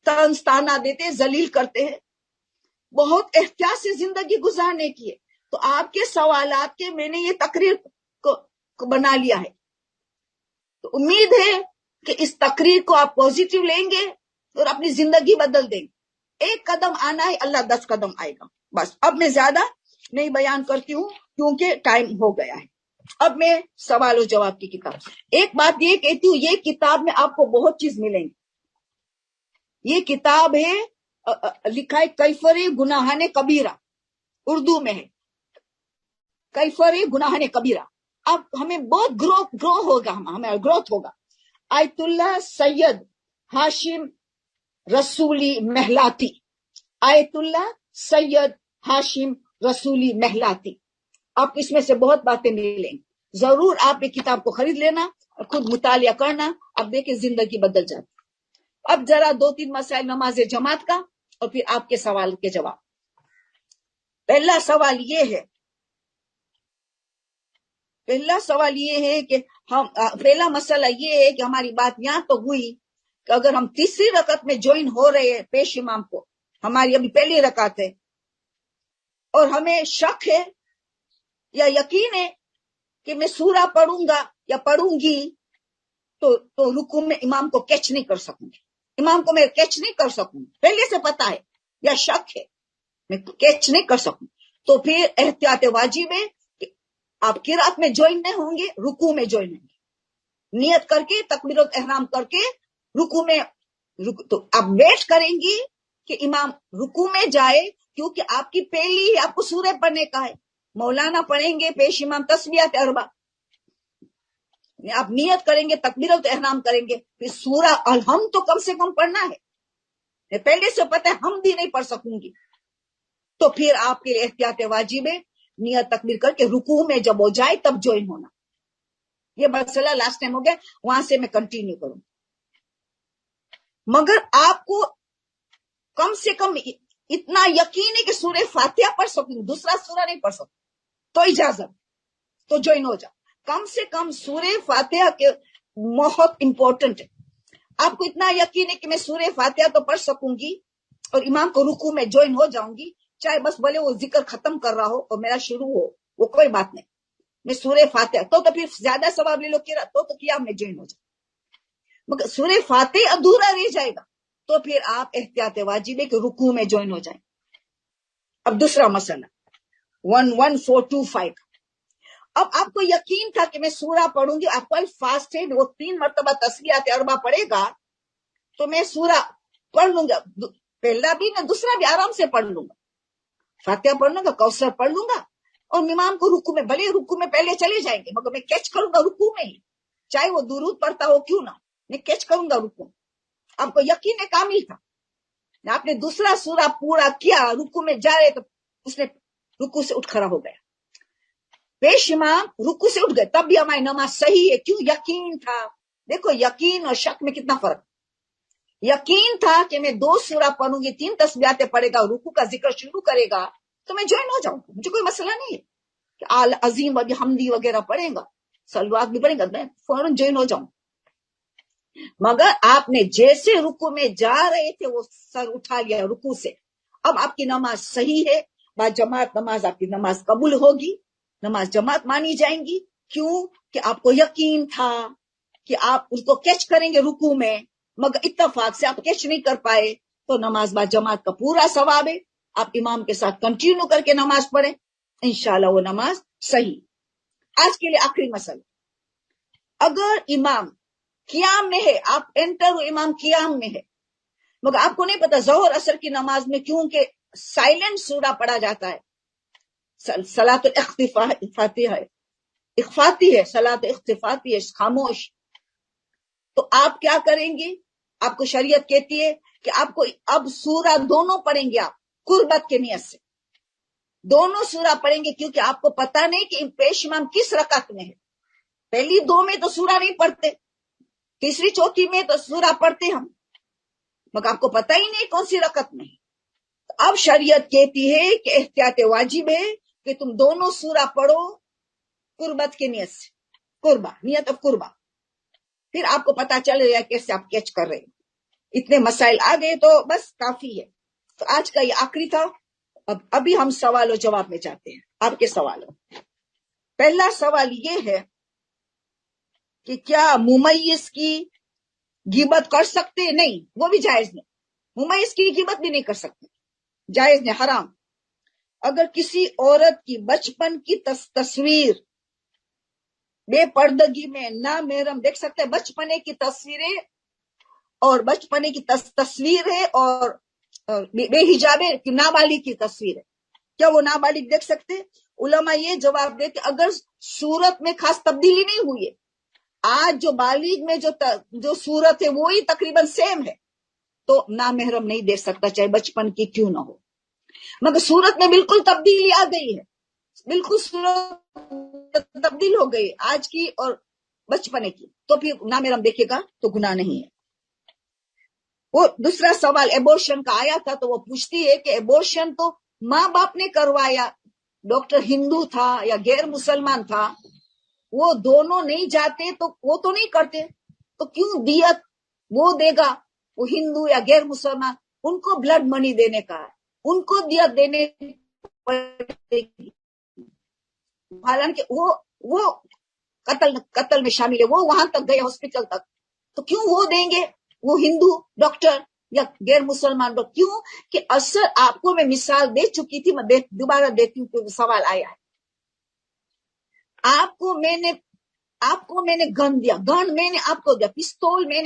طنز تانا دیتے ہیں، ذلیل کرتے ہیں۔ بہت احتیاط سے زندگی گزارنے کی ہے۔ تو آپ کے سوالات کے میں نے یہ تقریر کو بنا لیا ہے۔ تو امید ہے کہ اس تقریر کو آپ پوزیٹیو لیں گے اور اپنی زندگی بدل دیں گے۔ ایک قدم آنا ہے، اللہ 10 قدم آئے گا۔ بس اب میں زیادہ نہیں بیان کرتی ہوں کیونکہ ٹائم ہو گیا ہے۔ اب میں سوال و جواب کی کتاب، ایک بات یہ کہتی ہوں، یہ کتاب میں آپ کو بہت چیز ملیں گی۔ یہ کتاب ہے، لکھا ہے کیفر گناہان کبیرہ، اردو میں ہے، کیفر گناہان کبیرہ۔ اب ہمیں بہت گرو ہوگا، ہمیں گروتھ ہوگا۔ آیت اللہ سید ہاشم رسولی محلاتی، آیت اللہ سید ہاشم رسولی محلاتی، آپ اس میں سے بہت باتیں ملیں گی۔ ضرور آپ یہ کتاب کو خرید لینا اور خود مطالعہ کرنا، اب دیکھیں زندگی بدل جاتی۔ اب ذرا 2-3 مسائل نماز جماعت کا اور پھر آپ کے سوال کے جواب۔ پہلا سوال یہ ہے کہ پہلا مسئلہ یہ ہے کہ ہماری بات یہاں تو ہوئی کہ اگر ہم تیسری رکعت میں جوائن ہو رہے ہیں پیش امام کو، ہماری ابھی پہلی رکعت ہے، اور ہمیں شک ہے یا یقین ہے کہ میں سورہ پڑھوں گا یا پڑھوں گی تو رکوع میں امام کو کیچ نہیں کر سکوں گی، امام کو میں کیچ نہیں کر سکوں گی، پہلے سے پتا ہے یا شک ہے میں کیچ نہیں کر سکوں، تو پھر احتیاط واجب ہے کہ آپ قرات میں جوائن نہیں ہوں گے، رکوع میں جوائن ہوں گے، نیت کر کے تکبیرۃ احرام کر کے رکوع میں تو آپ ویٹ کریں گی کہ امام رکوع میں جائے، کیونکہ آپ کی پہلی آپ کو سورہ پڑھنے کا ہے، مولانا پڑھیں گے پیش امام تسبیحات اربع، آپ نیت کریں گے، تکبیرۃ احرام کریں گے، پھر سورہ الحمد تو کم سے کم پڑھنا ہے، پہلے سے پتہ ہے ہم بھی نہیں پڑھ سکوں گی، تو پھر آپ کے احتیاط واجب ہے نیت تکبیر کر کے رکوع میں جب ہو جائے تب جوائن ہونا۔ یہ مسئلہ لاسٹ ٹائم ہو گیا، وہاں سے میں کنٹینیو کروں، مگر آپ کو کم سے کم اتنا یقین ہے کہ سورہ فاتحہ پڑھ سکوں، دوسرا سورہ نہیں پڑھ سکوں تو اجازت، تو جوائن ہو جاؤ، کم سے کم سورہ فاتحہ کے بہت امپورٹنٹ ہے۔ آپ کو اتنا یقین ہے کہ میں سورہ فاتحہ تو پڑھ سکوں گی اور امام کو رکوع میں جوائن ہو جاؤں گی، چاہے بس بھلے وہ ذکر ختم کر رہا ہو اور میرا شروع ہو، وہ کوئی بات نہیں، میں سورہ فاتحہ تو پھر زیادہ ثواب لے لو، تو کیا میں جوائن ہو جاؤں، مگر سورہ فاتحہ ادھورا رہ جائے گا تو پھر آپ احتیاط واجب ہے کہ رکوع میں جوائن ہو جائیں۔ اب دوسرا مسئلہ 11425، اب آپ کو یقین تھا کہ میں سورہ پڑھوں گی، آپ کو فاسٹ ہے، وہ 3 مرتبہ تسبیحات اربع پڑھے گا تو میں سورہ پڑھ لوں گا، پہلا بھی میں دوسرا بھی آرام سے پڑھ لوں گا، فاتحہ پڑھ لوں گا، کوثر پڑھ لوں گا، اور امام کو رکوع میں، بھلے رکوع میں پہلے چلے جائیں گے مگر میں کیچ کروں گا رکوع میں ہی، چاہے وہ درود پڑھتا ہو کیوں نہ، میں کیچ کروں گا رکوع۔ آپ کو یقین کامل تھا، آپ نے دوسرا سورہ پورا کیا، رکو میں جا رہے تو اس نے رکو سے اٹھ کھڑا ہو گیا، پیش امام رکو سے اٹھ گئے، تب بھی ہماری نماز صحیح ہے، کیوں؟ یقین تھا۔ دیکھو یقین اور شک میں کتنا فرق۔ یقین تھا کہ میں 2 سورہ پڑھوں گی، 3 تسبیحاتیں پڑھے گا، رکو کا ذکر شروع کرے گا تو میں جوائن ہو جاؤں گا، مجھے کوئی مسئلہ نہیں ہے کہ آل عظیم و حمدی وغیرہ پڑھے گا، سلوات بھی پڑھے گا، میں فوراً جوائن ہو جاؤں۔ مگر آپ نے جیسے رکو میں جا رہے تھے وہ سر اٹھا لیا رکو سے، اب آپ کی نماز صحیح ہے، با جماعت نماز آپ کی نماز قبول ہوگی، نماز جماعت مانی جائیں گی، کیوں؟ کہ آپ کو یقین تھا کہ آپ اس کو کیچ کریں گے رکو میں، مگر اتفاق سے آپ کیچ نہیں کر پائے تو نماز با جماعت کا پورا ثواب ہے، آپ امام کے ساتھ کنٹینیو کر کے نماز پڑھیں، انشاءاللہ وہ نماز صحیح۔ آج کے لیے آخری مسئلہ، اگر امام قیام میں ہے، آپ انٹر امام قیام میں ہے، مگر آپ کو نہیں پتا ظہر اثر کی نماز میں کیونکہ سائلنٹ سورہ پڑھا جاتا ہے، صلاۃ الاخفاتی ہے، اخفاتی ہے، صلاۃ اخفاتی ہے، خاموش، تو آپ کیا کریں گے؟ آپ کو شریعت کہتی ہے کہ آپ کو اب سورہ دونوں پڑھیں گے، آپ قربت کے نیت سے دونوں سورہ پڑھیں گے، کیونکہ آپ کو پتا نہیں کہ پیش امام کس رکعت میں ہے، پہلی 2 میں تو سورہ نہیں پڑھتے، تیسری چوتھی میں تو سورہ پڑھتے ہم، مگر آپ کو پتہ ہی نہیں کون سی رکعت میں ہے، اب شریعت کہتی ہے کہ احتیاط واجب ہے کہ تم دونوں سورہ پڑھو قربت کے نیت سے، قربہ، نیت آف قربہ، پھر آپ کو پتا چل رہا ہے کیسے آپ کیچ کر رہے ہیں۔ اتنے مسائل آ گئے تو بس کافی ہے۔ تو آج کا یہ آخری تھا، ابھی ہم سوال و جواب میں جاتے ہیں، آپ کے سوالوں۔ پہلا سوال یہ ہے کہ کیا ممیز کی غیبت کر سکتے؟ نہیں، وہ بھی جائز نہیں، ممیز کی غیبت بھی نہیں کر سکتے، جائز نہیں، حرام۔ اگر کسی عورت کی بچپن کی تصویر بے پردگی میں نامحرم دیکھ سکتے ہیں، بچپنے کی تصویریں اور بچپنے کی تصویر ہے اور بے حجاب نابالغ کی تصویر ہے، کیا وہ نابالغ دیکھ سکتے؟ علماء یہ جواب دیتے اگر صورت میں خاص تبدیلی نہیں ہوئی ہے، آج جو بالغ میں جو صورت ہے وہی تقریباً سیم ہے تو نامحرم نہیں دے سکتا، چاہے بچپن کی کیوں نہ ہو۔ مگر صورت میں بالکل تبدیلی آ گئی ہے، بالکل صورت تبدیل ہو گئی آج کی اور بچپنے کی، تو پھر نامحرم دیکھے گا تو گناہ نہیں ہے۔ وہ دوسرا سوال ایبورشن کا آیا تھا تو وہ پوچھتی ہے کہ ایبورشن تو ماں باپ نے کروایا، ڈاکٹر ہندو تھا یا غیر مسلمان تھا، وہ دونوں نہیں جاتے تو وہ تو نہیں کرتے، تو کیوں دیت وہ دے گا؟ وہ ہندو یا غیر مسلمان، ان کو بلڈ منی دینے کا ہے، ان کو دیت دینے پڑے گی، حالانکہ وہ قتل میں شامل ہے، وہ وہاں تک گئے ہاسپٹل تک، تو کیوں وہ دیں گے؟ وہ ہندو ڈاکٹر یا غیر مسلمان ڈاکٹر، کیوں کہ اثر آپ کو میں مثال دے چکی تھی، میں دوبارہ دیتی ہوں کہ سوال آیا ہے۔ آپ کو میں نے گن دیا، گن میں نے آپ کو دیا، پستول میں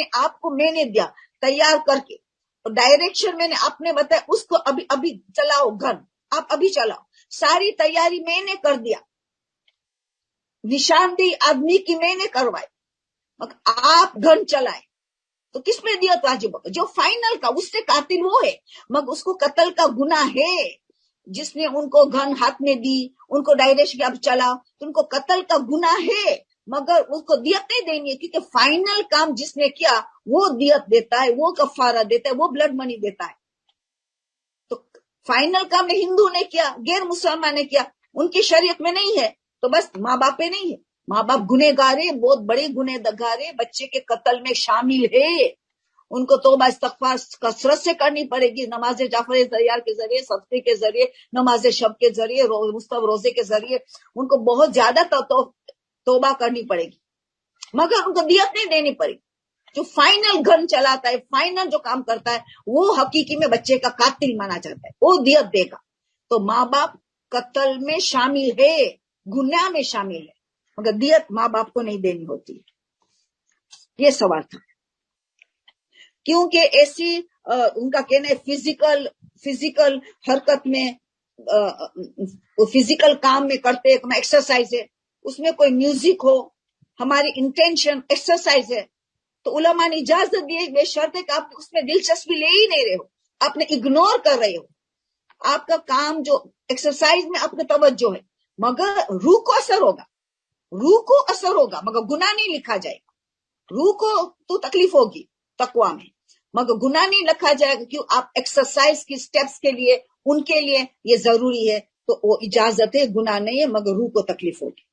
نے دیا تیار کر کے، ڈائریکشن میں نے آپ نے بتایا اس کو ابھی چلاؤ گن، آپ ابھی چلاؤ، ساری تیاری میں نے کر دیا، نشاندہی آدمی کی میں نے کروائی، آپ گن چلائے تو کس میں دیت واجب ہوگا؟ جو فائنل کا، اس سے قاتل وہ ہے، مگر اس کو قتل کا گناہ ہے، جس نے ان کو گن ہاتھ میں دی، ان کو ڈائریکشن اب چلا تو ان کو قتل کا گناہ ہے، مگر اس کو دیت نہیں دینی ہے، کیونکہ فائنل کام جس نے کیا وہ دیت دیتا ہے، وہ کفارہ دیتا ہے، وہ بلڈ منی دیتا ہے۔ تو فائنل کام ہندو نے کیا، غیر مسلمان نے کیا، ان کی شریعت میں نہیں ہے، تو بس ماں باپ پہ نہیں ہے، ماں باپ گنہ گار ہے، بہت بڑے گنہ گار ہے، بچے کے قتل میں شامل ہے، ان کو توبہ استغفار کثرت سے کرنی پڑے گی، نماز جعفر تیار کے ذریعے، صدقے کے ذریعے، نماز شب کے ذریعے، مستب روزے کے ذریعے ان کو بہت زیادہ توبہ کرنی پڑے گی، مگر ان کو دیت نہیں دینی پڑے گی۔ جو فائنل گن چلاتا ہے، فائنل جو کام کرتا ہے، وہ حقیقی میں بچے کا قاتل مانا جاتا ہے، وہ دیت دے گا۔ تو ماں باپ قتل میں شامل ہے، گناہ میں شامل ہے، مگر دیت ماں باپ کو نہیں دینی ہوتی۔ یہ سوال تھا، کیونکہ ایسی ان کا کہنا ہے فزیکل حرکت میں، فزیکل کام میں کرتے ایک ایکسرسائز ہے، اس میں کوئی میوزک ہو، ہماری انٹینشن ایکسرسائز ہے، تو علماء نے اجازت دی ہے، بے شرط ہے کہ آپ اس میں دلچسپی لے ہی نہیں رہے ہو، آپ نے اگنور کر رہے ہو. آپ کا کام جو ایکسرسائز میں آپ کا توجہ ہے, مگر روح کو اثر ہوگا, روح کو اثر ہوگا, مگر گناہ نہیں لکھا جائے گا. روح کو تو تکلیف ہوگی تقویٰ میں, مگر گناہ نہیں لکھا جائے گا. کیوں؟ آپ ایکسرسائز کی سٹیپس کے لیے, ان کے لیے یہ ضروری ہے, تو وہ اجازت ہے, گناہ نہیں ہے, مگر روح کو تکلیف ہوگی.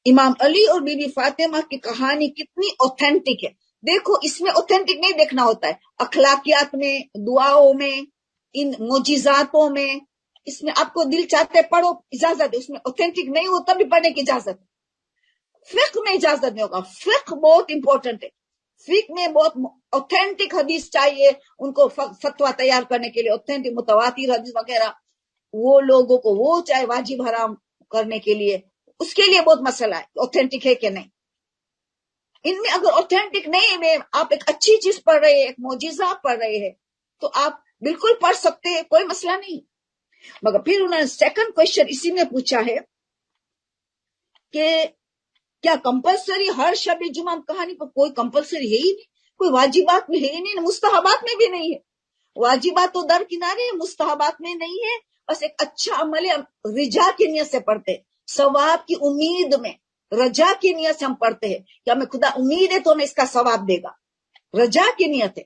امام علی اور بی بی فاطمہ کی کہانی کتنی اوتھینٹک ہے. دیکھو اس میں اوتھینٹک نہیں دیکھنا ہوتا ہے, اخلاقیات میں, دعاؤں میں, ان معجزاتوں میں, اس میں آپ کو دل چاہتے پڑھو, اجازت ہے. اس میں اوتھینٹک نہیں ہو تب بھی پڑھنے کی اجازت ہے. فقہ میں اجازت نہیں ہوگا. فقہ بہت امپورٹنٹ ہے. فقہ میں بہت اوتھینٹک حدیث چاہیے ان کو فتویٰ تیار کرنے کے لیے, اوتھینٹک متواتر حدیث وغیرہ. وہ لوگوں کو وہ چاہے واجب حرام کرنے کے لیے, اس کے لیے بہت مسئلہ ہے اوتھینٹک ہے کہ نہیں. ان میں اگر اوتھینٹک نہیں میں آپ ایک اچھی چیز پڑھ رہے ہیں, ایک معجزہ پڑھ رہے ہیں, تو آپ بالکل پڑھ سکتے ہیں, کوئی مسئلہ نہیں. مگر پھر انہوں نے سیکنڈ کوشچن اسی میں پوچھا ہے کہ کیا کمپلسری ہر شب جمعہ کہانی پر؟ کوئی کمپلسری ہے ہی نہیں, کوئی واجبات میں ہے ہی نہیں, مستحبات میں بھی نہیں ہے. واجبات تو درکنارے, مستحبات میں نہیں ہے. بس ایک اچھا عمل ہے, رجا کی نیت سے پڑھتے ہیں, ثواب کی امید میں, رجا کی نیت سے ہم پڑھتے ہیں کہ ہمیں خدا امید ہے تو ہمیں اس کا ثواب دے گا. رجا کی نیت ہے.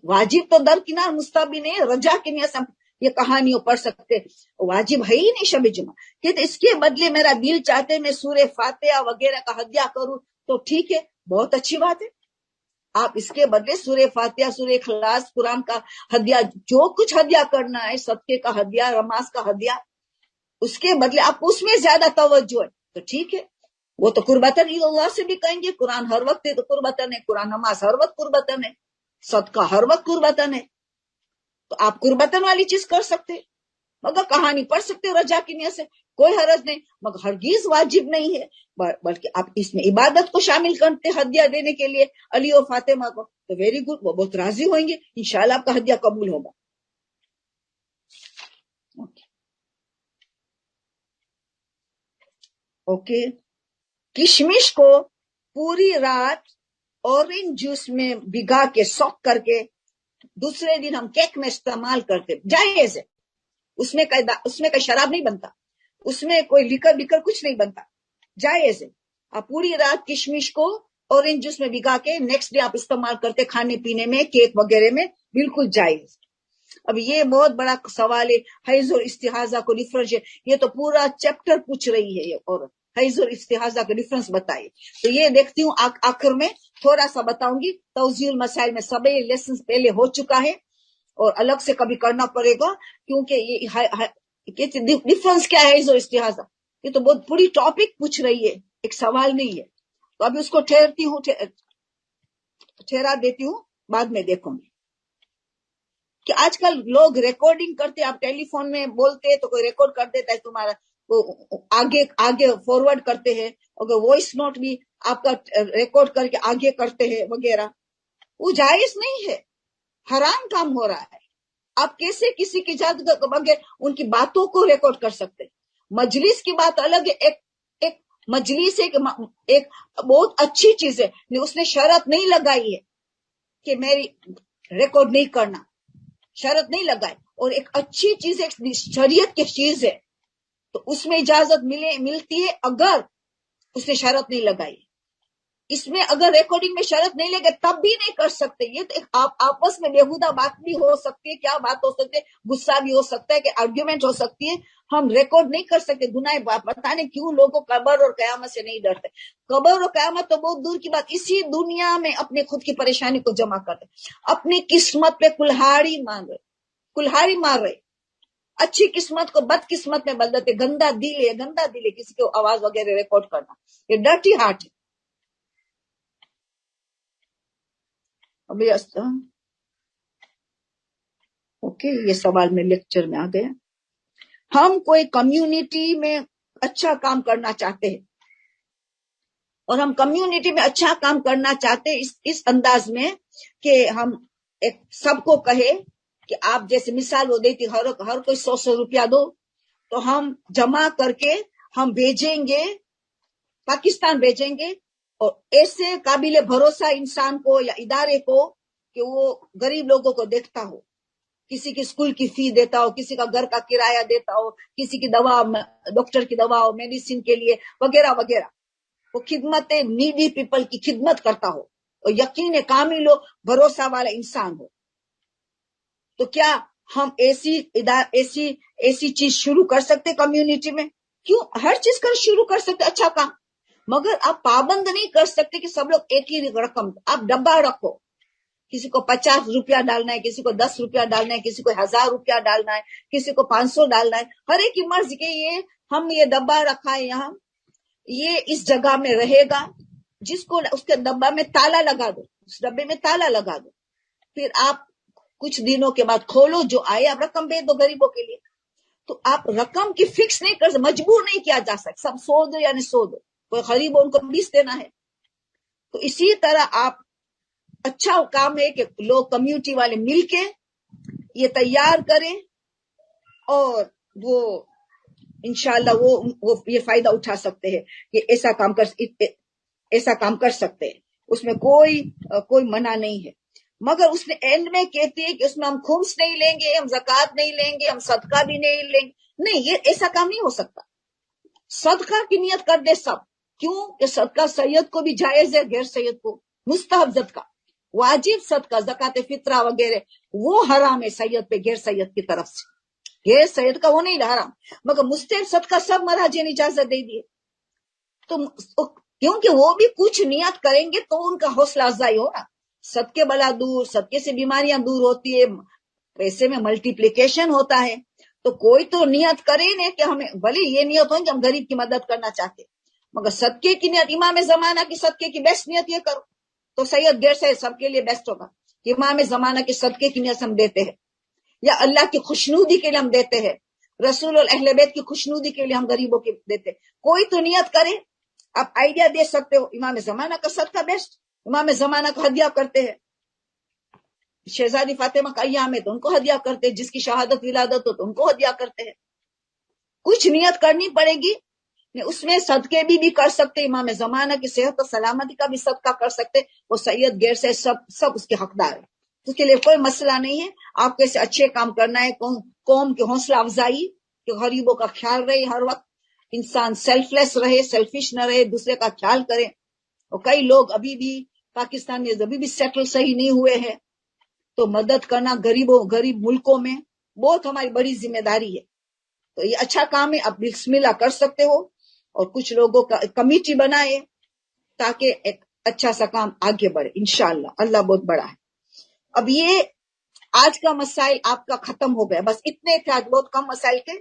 واجب تو درکنار, مستحب بھی نہیں ہے, رجا کی نیت سے ہم یہ کہانیوں پڑھ سکتے. واجب ہے ہی نہیں شب جمعہ. کہ اس کے بدلے میرا دل چاہتے میں سورہ فاتحہ وغیرہ کا ہدیہ کروں تو ٹھیک ہے, بہت اچھی بات ہے. آپ اس کے بدلے سورہ فاتحہ, سورہ اخلاص, قرآن کا ہدیہ, جو کچھ ہدیہ کرنا ہے, صدقے کا ہدیہ, نماز کا ہدیہ, اس کے بدلے آپ اس میں زیادہ توجہ ہے تو ٹھیک ہے. وہ تو قربتاً اللہ سے بھی کہیں گے, قرآن ہر وقت ہے تو قربتاً ہے, قرآن نماز ہر وقت قربتاً ہے, صدقہ ہر وقت قربتاً ہے, تو آپ قربتاً والی چیز کر سکتے, مگر کہانی پڑھ سکتے رجا کی نیت سے, کوئی حرج نہیں. مگر ہرگیز واجب نہیں ہے, بلکہ آپ اس میں عبادت کو شامل کرتے ہدیہ دینے کے لیے علی اور فاطمہ کو, تو ویری گڈ, وہ بہت راضی ہوئیں گے, انشاءاللہ آپ کا ہدیہ قبول ہوگا. اوکے. کشمش کو پوری رات اورنج جوس میں بھگا کے سوک کر کے دوسرے دن ہم کیک میں استعمال کرتے, جائز ہے. اس میں کوئی شراب نہیں بنتا, اس میں کوئی لیکر کچھ نہیں بنتا, جائز ہے. آپ پوری رات کشمش کو اورنج جوس میں بھگا کے نیکسٹ ڈے آپ استعمال کرتے کھانے پینے میں, کیک وغیرہ میں, بالکل جائز. اب یہ بہت بڑا سوال ہے, حیض اور استحاضہ کو ڈفرینس, یہ تو پورا چیپٹر پوچھ رہی ہے یہ عورت, حیض اور استحاضہ کا ڈفرینس بتائیے. تو یہ دیکھتی ہوں آخر میں تھوڑا سا بتاؤں گی. توضیح المسائل میں سب لیسن پہلے ہو چکا ہے, اور الگ سے کبھی کرنا پڑے گا, کیونکہ یہ ڈفرنس کیا ہے حیض اور استحاضہ, یہ تو بہت بڑی ٹاپک پوچھ رہی ہے, ایک سوال نہیں ہے. تو ابھی اس کو ٹھہرا دیتی ہوں, بعد میں دیکھوں گی. کہ آج کل لوگ ریکارڈنگ کرتے, آپ ٹیلی فون میں بولتے تو کوئی ریکارڈ کر دیتا ہے تمہارا, آگے فارورڈ کرتے ہیں, اگر وائس نوٹ بھی آپ کا ریکارڈ کر کے آگے کرتے ہیں وغیرہ, وہ جائز نہیں ہے, حرام کام ہو رہا ہے. آپ کیسے کسی کی اجازت کے بغیر ان کی باتوں کو ریکارڈ کر سکتے؟ مجلس کی بات الگ ہے, ایک مجلس ایک بہت اچھی چیز ہے, اس نے شرط نہیں لگائی ہے کہ میری ریکارڈ نہیں کرنا, شرط نہیں لگائی, اور ایک اچھی چیز, ایک شریعت کی چیز ہے, تو اس میں اجازت ملتی ہے اگر اس نے شرط نہیں لگائی. اس میں اگر ریکارڈنگ میں شرط نہیں لگے تب بھی نہیں کر سکتے. یہ تو آپس میں بےہودہ بات بھی ہو سکتی ہے, کیا بات ہو سکتی ہے, غصہ بھی ہو سکتا ہے, کہ آرگیومنٹ ہو سکتی ہے. ہم ریکارڈ نہیں کر سکتے. گناہ بات پتہ نہیں کیوں لوگوں قبر اور قیامت سے نہیں ڈرتے. قبر اور قیامت تو بہت دور کی بات, اسی دنیا میں اپنے خود کی پریشانی کو جمع کرتے, اپنی قسمت پہ کلہاڑی مار رہے, اچھی قسمت کو بد قسمت میں بدل دیتے. گندا دل ہے کسی کو آواز وغیرہ ریکارڈ کرنا, یہ ڈرٹی ہارٹ ہے. اوکے, یہ سوال میں لیکچر میں آ گیا. ہم کوئی کمیونٹی میں اچھا کام کرنا چاہتے ہیں, اور ہم کمیونٹی میں اچھا کام کرنا چاہتے ہیں اس انداز میں کہ ہم ایک سب کو کہے کہ آپ جیسے مثال وہ دیتی, ہر کوئی 100 روپیہ دو, تو ہم جمع کر کے ہم بھیجیں گے, پاکستان بھیجیں گے, اور ایسے قابل بھروسہ انسان کو یا ادارے کو کہ وہ غریب لوگوں کو دیکھتا ہو، کسی کی اسکول کی فی دیتا ہو، کسی کا گھر کا کرایہ دیتا ہو، کسی کی دوا، ڈاکٹر کی دوا ہو، میڈیسن کے لیے وغیرہ وغیرہ، وہ خدمت نیڈی پیپل کی خدمت کرتا ہو اور یقین کامل ہو، بھروسہ والا انسان ہو، تو کیا ہم ایسی چیز شروع کر سکتے کمیونٹی میں؟ کیوں، ہر چیز کر شروع کر سکتے، اچھا کام، مگر آپ پابند نہیں کر سکتے کہ سب لوگ ایک ہی رقم، آپ ڈبہ رکھو، کسی کو 50 روپیہ ڈالنا ہے، کسی کو 10 روپیہ ڈالنا ہے، کسی کو 1000 روپیہ ڈالنا ہے، کسی کو 500 ڈالنا ہے، ہر ایک کی مرضی کے ہم یہ ڈبہ رکھا ہے یہاں، یہ اس جگہ میں رہے گا، جس کو اس کے ڈبہ میں تالا لگا دو، اس ڈبے میں تالا لگا دو، پھر آپ کچھ دنوں کے بعد کھولو، جو آئے آپ رقم بھیج دو غریبوں کے لیے۔ تو آپ رقم کی فکس نہیں کر سکتے، مجبور نہیں کیا جا سکتا، سب سو دو یعنی سو دو، کوئی غریب ہو ان کو 20 دینا ہے۔ تو اسی طرح آپ، اچھا کام ہے کہ لوگ کمیونٹی والے مل کے یہ تیار کریں اور وہ انشاءاللہ وہ یہ فائدہ اٹھا سکتے ہیں کہ ایسا کام کر سکتے ہیں، اس میں کوئی منع نہیں ہے۔ مگر اس نے اینڈ میں کہتی ہے کہ اس میں ہم خمس نہیں لیں گے، ہم زکوٰۃ نہیں لیں گے، ہم صدقہ بھی نہیں لیں گے، نہیں، یہ ایسا کام نہیں ہو سکتا۔ صدقہ کی نیت کر دے سب، کیوں کہ صدقہ سید کو بھی جائز ہے، غیر سید کو مستحب صدقہ، واجب صدقہ زکوٰۃ فطرہ وغیرہ وہ حرام ہے سید پہ، غیر سید کی طرف سے، غیر سید کا وہ نہیں حرام، مگر مستحب صدقہ سب مراجع نے اجازت دے دی۔ تو کیونکہ وہ بھی کچھ نیت کریں گے تو ان کا حوصلہ افزائی ہوگا، صدقے بلا دور، صدقے سے بیماریاں دور ہوتی ہے، پیسے میں ملٹیپلیکیشن ہوتا ہے، تو کوئی تو نیت کرے نہیں کہ ہمیں، بھلے یہ نیت ہو کہ ہم غریب کی مدد کرنا چاہتے، مگر صدقے کی نیت، امام زمانہ کی صدقے کی بیسٹ نیت یہ کرو تو سید غیر سید سب کے لیے بیسٹ ہوگا۔ امام زمانہ کے صدقے کی نیت ہم دیتے ہیں، یا اللہ کی خوشنودی کے لیے ہم دیتے ہیں، رسول اور اہل بیت کی خوشنودی کے لیے ہم غریبوں کے دیتے، کوئی تو نیت کرے۔ آپ آئیڈیا دے سکتے ہو، امام زمانہ کا صدقہ بیسٹ، امام زمانہ کا ہدیہ کرتے ہیں، شہزادی فاطمہ کا ایام ہے تو ان کو ہدیہ کرتے ہیں، جس کی شہادت ولادت ہو تو ان کو ہدیہ کرتے ہیں، کچھ نیت کرنی پڑے گی، اس میں صدقے بھی کر سکتے، امام زمانہ کی صحت و سلامتی کا بھی صدقہ کر سکتے، وہ سید غیر سے سب اس کے حقدار ہے، اس کے لیے کوئی مسئلہ نہیں ہے۔ آپ کو ایسے اچھے کام کرنا ہے، قوم کی حوصلہ افزائی، کہ غریبوں کا خیال رہے، ہر وقت انسان سیلف لیس رہے، سیلفش نہ رہے، دوسرے کا خیال کرے، اور کئی لوگ ابھی بھی پاکستان میں ابھی بھی سیٹل صحیح نہیں ہوئے ہیں، تو مدد کرنا غریب ملکوں میں بہت ہماری بڑی ذمہ داری ہے، تو یہ اچھا کام ہے، آپ بسم اللہ کر سکتے ہو، اور کچھ لوگوں کا کمیٹی بنائے تاکہ ایک اچھا سا کام آگے بڑھے، انشاءاللہ اللہ بہت بڑا ہے۔ اب یہ آج کا مسائل آپ کا ختم ہو گیا، بس اتنے تھے آج، بہت کم مسائل کے،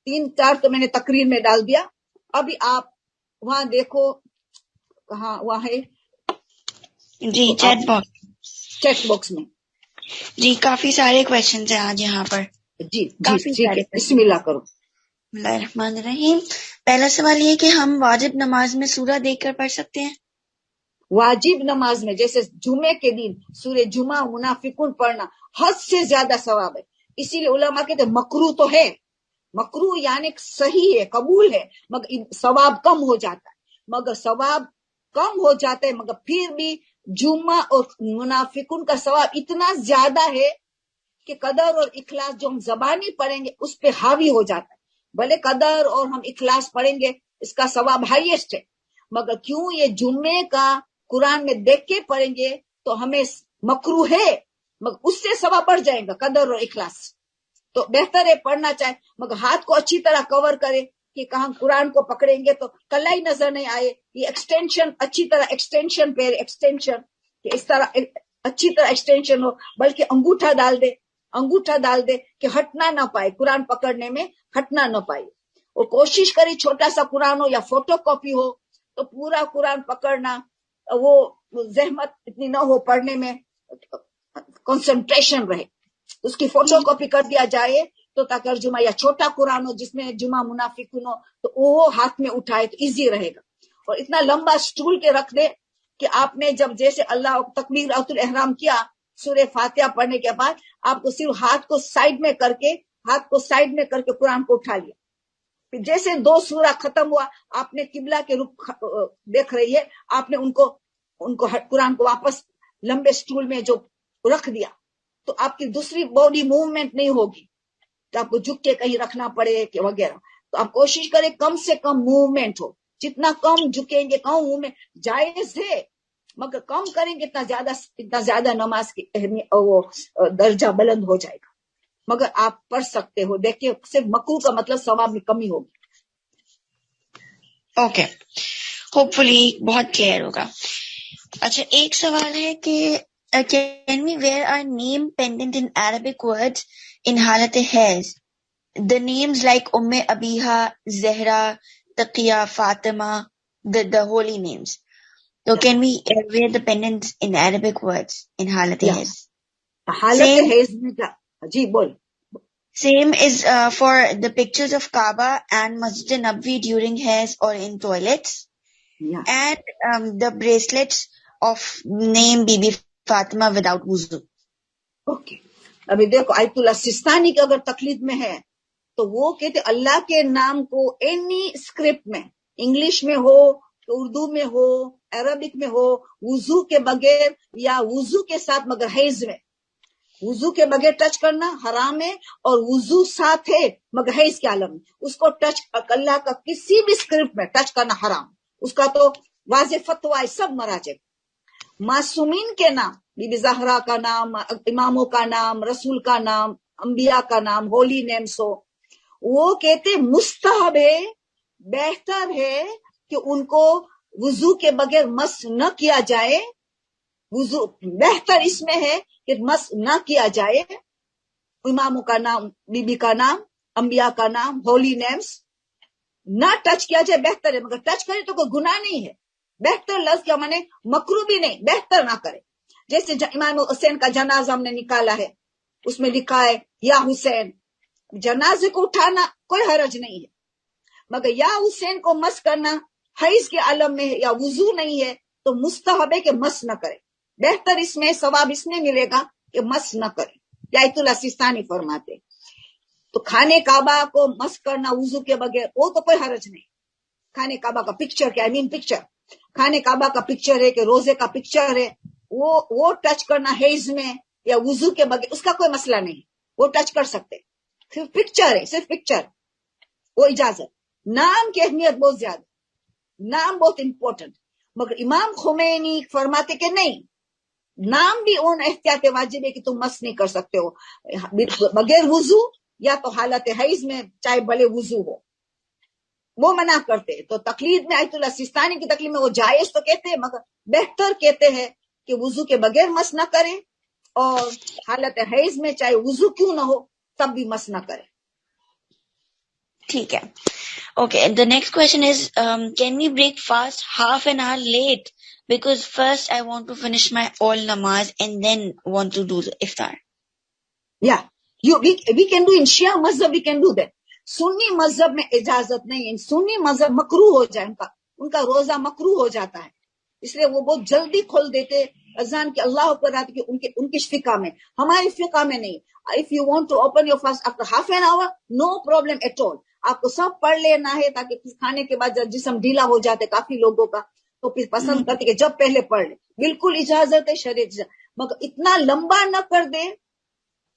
3-4 تو میں نے تقریر میں ڈال دیا۔ ابھی آپ وہاں دیکھو، کہاں وہاں ہے جی چیٹ باکس میں، جی کافی سارے کویشچنز ہیں آج یہاں پر، جی کافی ٹھیک سارے ہے، بسم اللہ کرو۔ بسم اللہ الرحمن الرحیم۔ پہلا سوال یہ کہ ہم واجب نماز میں سورہ دیکھ کر پڑھ سکتے ہیں؟ واجب نماز میں جیسے جمعے کے دن سورہ جمعہ منافقون پڑھنا حد سے زیادہ ثواب ہے، اسی لیے علماء کہتے ہیں مکروہ تو ہے، مکروہ یعنی صحیح ہے، قبول ہے، مگر ثواب کم ہو جاتا ہے، مگر پھر بھی جمعہ اور منافقون کا ثواب اتنا زیادہ ہے کہ قدر اور اخلاص جو ہم زبانی پڑھیں گے اس پہ حاوی ہو جاتا ہے، بھلے قدر اور ہم اخلاص پڑھیں گے اس کا ثواب ہائیسٹ ہے، مگر کیوں یہ جمعے کا قرآن میں دیکھ کے پڑھیں گے تو ہمیں مکروہ ہے، مگر اس سے ثواب بڑھ جائے گا قدر اور اخلاص، تو بہتر ہے پڑھنا چاہے، مگر ہاتھ کو اچھی طرح کور کرے کہ کہاں قرآن کو پکڑیں گے تو کلائی نظر نہیں آئے، یہ ایکسٹینشن اچھی طرح ایکسٹینشن پہ ایکسٹینشن کہ اس طرح اچھی طرح ایکسٹینشن ہو، بلکہ انگوٹھا ڈال دے کہ ہٹنا نہ پائے، قرآن پکڑنے میں ہٹنا نہ پائے، اور کوشش کرے چھوٹا سا قرآن ہو یا فوٹو کاپی ہو تو پورا قرآن پکڑنا، وہ زحمت اتنی نہ ہو پڑھنے میں، کنسنٹریشن رہے، اس کی فوٹو کاپی کر دیا جائے تو ترجمہ، یا چھوٹا قرآن ہو جس میں جمعہ منافقون ہو تو وہ ہاتھ میں اٹھائے تو ایزی رہے گا، اور اتنا لمبا سٹول کے رکھ دے کہ آپ نے جب جیسے اللہ تکبیرۃ الاحرام کیا سورہ فاتحہ پڑھنے کے بعد آپ کو صرف ہاتھ کو سائڈ میں کر کے قرآن کو اٹھا لیا، پھر جیسے 2 سورہ ختم ہوا آپ نے قبلہ کے رخ دیکھ رہی ہے، آپ نے ان کو قرآن کو واپس لمبے سٹول میں جو رکھ دیا تو آپ کی دوسری باڈی موومنٹ نہیں ہوگی, تو آپ کو جھک کے کہیں رکھنا پڑے کہ وغیرہ. تو آپ کوشش کریں کم سے کم موومنٹ ہو, جتنا کم جھکیں گے کم موومنٹ جائز ہے, مگر کم کریں گے اتنا زیادہ نماز کی اہمیت وہ درجہ بلند ہو جائے گا. مگر آپ پڑھ سکتے ہو, دیکھیے صرف مکروہ کا مطلب ثواب میں کمی ہوگی. اوکے, ہوپ فلی بہت کلیئر ہوگا. اچھا, ایک سوال ہے کہ can we wear our name pendant in Arabic words in حالت حیض, the names like Abiha, Zahra, Taqiya, Fatima, the holy names. So can we wear the pendants in Arabic words in حالت حیض؟ حالت حیض میں کیا جی بول. Same is for the pictures of Kaaba and Masjid Nabwi during haiz or in toilets. Yeah. And the bracelets of name Bibi Fatima without wuzu. Okay, ابھی دیکھو آیت اللہ سستانی کی اگر تقلید میں ہے تو وہ کہتے اللہ کے نام کو اینی اسکرپٹ میں, انگلش میں ہو, اردو میں ہو, عربک میں ہو, وضو کے بغیر یا وضو کے ساتھ, مگر حیض میں وضو کے بغیر ٹچ کرنا حرام ہے, اور وضو ساتھ ہے مگر حیض کے عالم میں اس کو ٹچ اللہ کا کسی بھی اسکرپٹ میں ٹچ کرنا حرام. اس کا تو واضح فتویٰ ہے سب مراجع. معصومین کے نام, بی بی زہرا کا نام, اماموں کا نام, رسول کا نام, انبیاء کا نام, ہولی نیمس ہو, وہ کہتے مستحب ہے, بہتر ہے کہ ان کو وضو کے بغیر مس نہ کیا جائے. وضو بہتر اس میں ہے کہ مس نہ کیا جائے. اماموں کا نام, بی بی کا نام, انبیاء کا نام, ہولی نیمس نہ ٹچ کیا جائے بہتر ہے, مگر ٹچ کرے تو کوئی گناہ نہیں ہے. بہتر لفظ کیا مانے مکروہ بھی نہیں, بہتر نہ کرے. جیسے امام حسین کا جنازہ ہم نے نکالا ہے, اس میں لکھا ہے یا حسین, جنازے کو اٹھانا کوئی حرج نہیں ہے, مگر یا حسین کو مس کرنا حیض کے عالم میں ہے یا وضو نہیں ہے تو مستحب ہے کہ مس نہ کرے. بہتر اس میں ثواب اس میں ملے گا کہ مس نہ کرے. آیت اللہ سستانی فرماتے. تو خانے کعبہ کو مس کرنا وضو کے بغیر وہ تو کوئی حرج نہیں. خانے کعبہ کا پکچر کیا پکچر, خانے کعبہ کا پکچر ہے کہ روزے کا پکچر ہے, وہ ٹچ کرنا حیض میں یا وضو کے بغیر اس کا کوئی مسئلہ نہیں, وہ ٹچ کر سکتے. صرف پکچر ہے, صرف پکچر, وہ اجازت. نام کی اہمیت بہت زیادہ, نام بہت امپورٹنٹ, مگر امام خمینی فرماتے کہ نہیں, نام بھی اون احتیاط واجب ہے کہ تم مس نہیں کر سکتے ہو بغیر وضو یا تو حالت حیض میں چاہے بھلے وضو ہو, وہ منع کرتے. تو تقلید میں آیت اللہ سستانی کی تقلید میں وہ جائز تو کہتے ہیں, مگر بہتر کہتے ہیں کہ وضو کے بغیر مس نہ کریں, اور حالت حیض میں چاہے وضو کیوں نہ ہو تب بھی مس نہ کریں. ٹھیک ہے. Okay, the next question is, can we break fast half an hour late? Because first I want to finish my all namaz and then want to do the iftar. Yeah, we can do in Shia mazhab, we can do that. سنی مذہب میں اجازت نہیں ہے, سنی مذہب مکروہ ہو جائے, ان کا روزہ مکروہ ہو جاتا ہے, اس لیے وہ بہت جلدی کھول دیتے اذان کے اللہ اکبر آتے کہ ان کی فقہ میں, ہماری فقہ میں نہیں. If you want to open your fast after half an hour, no problem at all. آپ کو سب پڑھ لینا ہے تاکہ کھانے کے بعد جسم ڈھیلا ہو جاتے کافی لوگوں کا, تو پھر پسند کرتے کہ جب پہلے پڑھ لے. بالکل اجازت ہے, شریعت, مگر اتنا لمبا نہ کر دے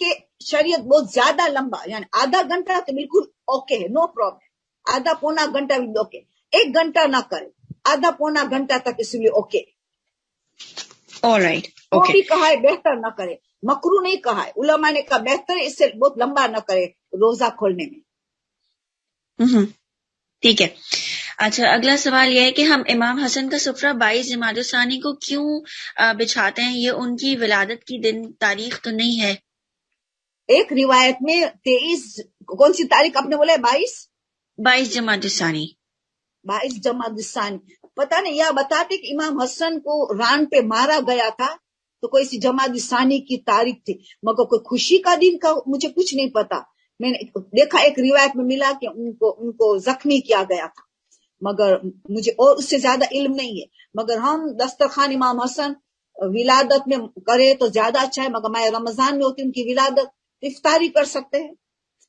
کہ شریعت بہت زیادہ لمبا, یعنی آدھا گھنٹہ تو بالکل اوکے ہے, نو پرابلم. آدھا پونا گھنٹہ بھی اوکے, 1 گھنٹہ نہ کرے, آدھا پونا گھنٹہ تک اس لیے اوکے. Alright, وہ okay. بھی کہا ہے بہتر نہ کرے, مکروہ نہیں کہا ہے. علماء نے کہا بہتر ہے اس سے بہت لمبا نہ کرے روزہ کھولنے میں. ٹھیک ہے. اچھا, اگلا سوال یہ ہے کہ ہم امام حسن کا سفرہ 22 جمادی الثانی کو کیوں بچھاتے ہیں؟ یہ ان کی ولادت کی دن تاریخ تو نہیں ہے. ایک روایت میں 23, کون سی تاریخ آپ نے بولا ہے؟ 22 جمادی الثانی. 22 جمادی الثانی, پتہ نہیں, یا بتاتے کہ امام حسن کو ران پہ مارا گیا تھا تو کوئی سی جمادی الثانی کی تاریخ تھی, مگر کوئی خوشی کا دن کا مجھے کچھ نہیں پتا. میں نے دیکھا ایک روایت میں ملا کہ ان کو زخمی کیا گیا تھا, مگر مجھے اور اس سے زیادہ علم نہیں ہے. مگر ہم دسترخوان امام حسن ولادت میں کرے تو زیادہ اچھا ہے, مگر ماہ رمضان میں ہوتی ان کی ولادت, افطاری کر سکتے ہیں,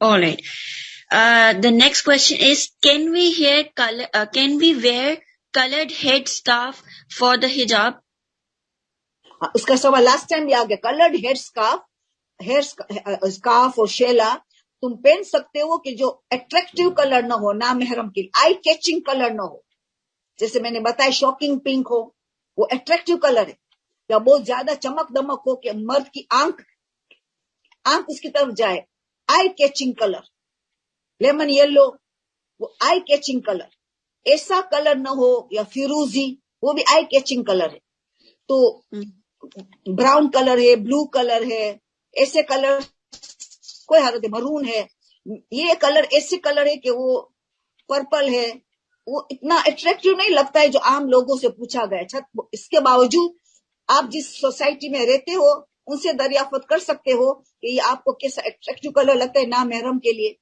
All right. The next question is, can we wear colored head scarf for the hijab? اس کا سوال لاسٹ ٹائم بھی آ گیا. کلرڈ ہیئر اسکارف اور شیلا تم پہن سکتے ہو کہ جو اٹریکٹیو کلر نہ ہو, نامحرم کے لیے آئی کیچنگ کلر نہ ہو. جیسے میں نے بتایا شاکنگ پنک ہو, وہ اٹریکٹیو کلر ہے, یا بہت زیادہ چمک دمک ہو کہ مرد کی آنکھ اس کی طرف جائے, آئی کیچنگ کلر. لیمن یلو, وہ آئی کیچنگ کلر. ایسا کلر نہ ہو, یا فیروزی, وہ بھی آئی کیچنگ کلر ہے. تو براؤن کلر ہے, بلو کلر ہے, ایسے کلر کوئی حالت ہے, مرون ہے, یہ کلر ایسے کلر ہے کہ وہ پرپل ہے, وہ اتنا اٹریکٹیو نہیں لگتا ہے جو عام لوگوں سے پوچھا گیا. اس کے باوجود آپ جس سوسائٹی میں رہتے ہو ان سے دریافت کر سکتے ہو کہ یہ آپ کو کیسا اٹریکٹیو کلر لگتا ہے نامحرم کے لیے.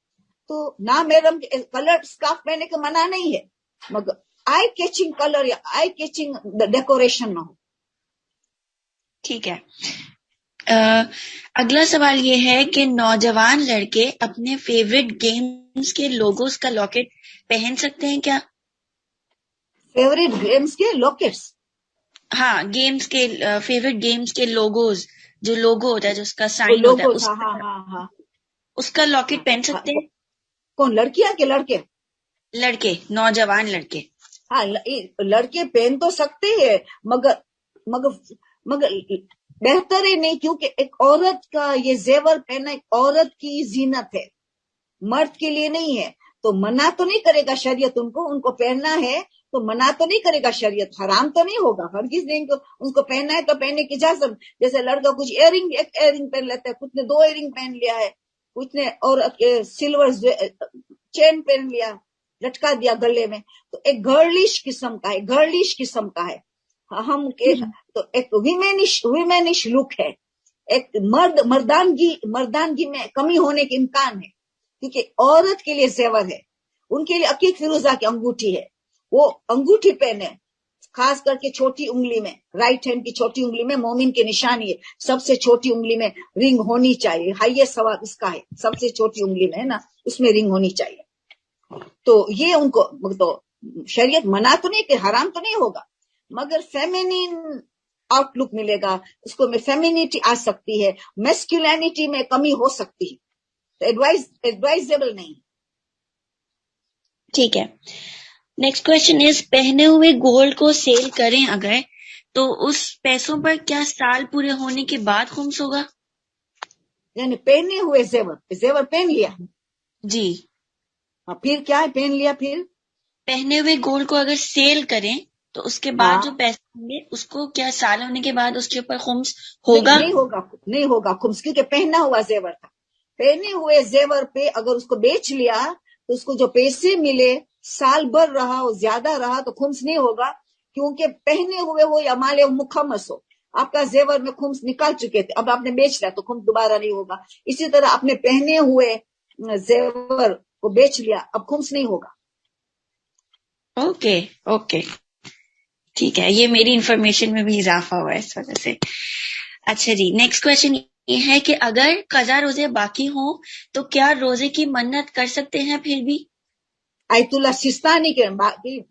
تو نامحرم کلر اسکارف پہننے کا منع نہیں ہے, مگر آئی کیچنگ کلر یا آئی کیچنگ ڈیکوریشن نہ ہو. ٹھیک ہے. اگلا سوال یہ ہے کہ نوجوان لڑکے اپنے فیوریٹ گیمز کے لوگوز کا لاکٹ پہن سکتے ہیں کیا؟ فیوریٹ گیمز کے لاکٹس؟ ہاں, گیمز کے فیوریٹ گیمز کے لوگوز, جو لوگو ہوتا ہے, جو اس کا سائن ہوتا ہے, اس کا لاکٹ پہن سکتے ہیں. کون, لڑکیاں کہ لڑکے؟ لڑکے, نوجوان لڑکے. ہاں, لڑکے پہن تو سکتے ہیں, مگر بہتر ہے نہیں, کیونکہ ایک عورت کا یہ زیور پہننا ایک عورت کی زینت ہے, مرد کے لیے نہیں ہے. تو منع تو نہیں کرے گا شریعت ان کو پہننا ہے, تو منع تو نہیں کرے گا شریعت, حرام تو نہیں ہوگا ہرگز نہیں. ان کو پہننا ہے تو پہننے کی اجازت. جیسے لڑکا کچھ ایک ایئرنگ پہن لیتا ہے, کچھ نے 2 ایئرنگ پہن لیا ہے, کچھ نے اور سلور چین پہن لیا, لٹکا دیا گلے میں, تو ایک گرلش قسم کا ہے. ہم تو ایک ویمینش لک ہے, ایک مردانگی میں کمی ہونے کے امکان ہے, کیونکہ عورت کے لیے زیور ہے. ان کے لیے عقیق فیروزہ کی انگوٹھی ہے, وہ انگوٹھی پہنے, خاص کر کے چھوٹی انگلی میں, رائٹ ہینڈ کی چھوٹی انگلی میں مومن کی نشانی ہے, سب سے چھوٹی انگلی میں رنگ ہونی چاہیے. ہائیسٹ ثواب اس کا ہے, سب سے چھوٹی انگلی میں ہے نا, اس میں رنگ ہونی چاہیے. تو یہ ان کو تو شریعت منع تو نہیں کہ حرام تو نہیں ہوگا, مگر فیمینین آؤٹ لک ملے گا اس کو, میں فیمینیٹی آ سکتی ہے, میسکولینٹی میں کمی ہو سکتی ہے, تو ایڈوائزیبل نہیں. ٹھیک ہے. نیکسٹ کوشچن از, پہنے ہوئے گولڈ کو سیل کریں اگر, تو اس پیسوں پر کیا سال پورے ہونے کے بعد خمس ہوگا؟ یعنی پہنے ہوئے زیور پہن لیا جی, پھر کیا ہے, پہن لیا پھر پہنے ہوئے گولڈ کو اگر سیل کریں تو اس کے بعد جو پیسے ہوں گے اس کو کیا سال ہونے کے بعد اس کے اوپر خمس ہوگا؟ نہیں ہوگا خمس, کیونکہ پہنا ہوا زیور تھا. پہنے ہوئے زیور پہ اگر اس کو بیچ لیا تو اس کو جو پیسے ملے سال بھر رہا اور زیادہ رہا تو خمس نہیں ہوگا, کیونکہ پہنے ہوئے ہو یا مال مخمس ہو, آپ کا زیور میں خمس نکال چکے تھے, اب آپ نے بیچ لیا تو خمس دوبارہ نہیں ہوگا. اسی طرح آپ نے پہنے ہوئے زیور کو بیچ لیا, اب خمس نہیں ہوگا. اوکے ٹھیک ہے, یہ میری انفارمیشن میں بھی اضافہ ہوا ہے اس وجہ سے. اچھا جی, نیکسٹ کوشچن یہ ہے کہ اگر قضا روزے باقی ہوں تو کیا روزے کی منت کر سکتے ہیں پھر بھی؟ آیت اللہ سستانی کے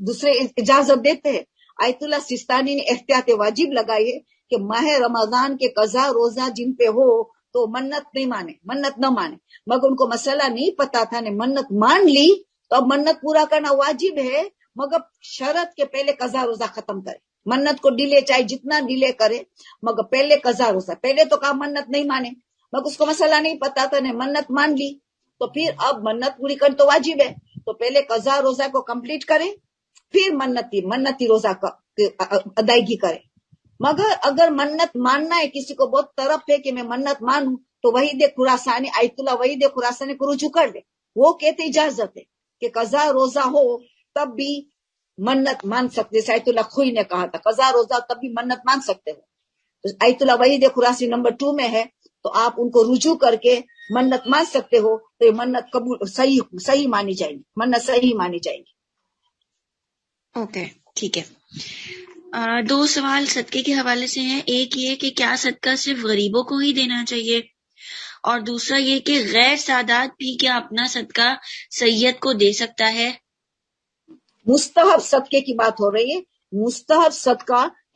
دوسرے اجازت دیتے ہیں. آیت اللہ سستانی نے احتیاط واجب لگائی ہے کہ ماہ رمضان کے قضا روزہ جن پہ ہو تو منت نہ مانے, مگر ان کو مسئلہ نہیں پتا تھا, نے منت مان لی تو اب منت پورا کرنا واجب ہے, مگر شرط کے پہلے قضا روزہ ختم کرے. منت کو ڈیلے چاہے جتنا ڈیلے کرے, مگر پہلے قضا روزہ. پہلے تو کہا منت نہیں مانے, مگر اس کو مسئلہ نہیں پتا تھا, نے منت مان لی تو پھر اب منت پوری کر تو واجب ہے, تو پہلے قضا روزہ کو کمپلیٹ کرے, پھر منتی روزہ کا ادائیگی کرے. مگر اگر منت ماننا ہے, کسی کو بہت طرف ہے کہ میں منت مانوں, تو وحید خراسانی, آیت اللہ وحید خراسانی کو رجوع کر لے. وہ کہتے اجازت ہے کہ قضا روزہ ہو تب بھی منت مان سکتے, جیسے آیت اللہ خوئی نے کہا تھا قضا روزہ تب بھی منت مان سکتے ہو. آیت اللہ وحید خراسی نمبر 2 میں ہے, تو آپ ان کو رجوع کر کے منت مان سکتے ہو, تو یہ منت قبول صحیح مانی جائے گی, منت صحیح مانی جائے گی. اوکے ٹھیک ہے. 2 سوال صدقے کے حوالے سے ہیں. ایک یہ کہ کیا صدقہ صرف غریبوں کو ہی دینا چاہیے, اور دوسرا یہ کہ غیر سادات بھی کیا اپنا صدقہ سید کو دے سکتا ہے؟ مستحب صدقے کی بات ہو رہی ہے. مستحب صدقہ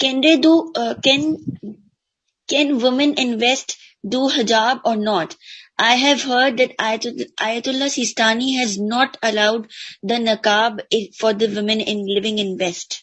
can women in West do hijab or not? I have heard that Ayatollah Sistani has not allowed the niqab for the women living in West.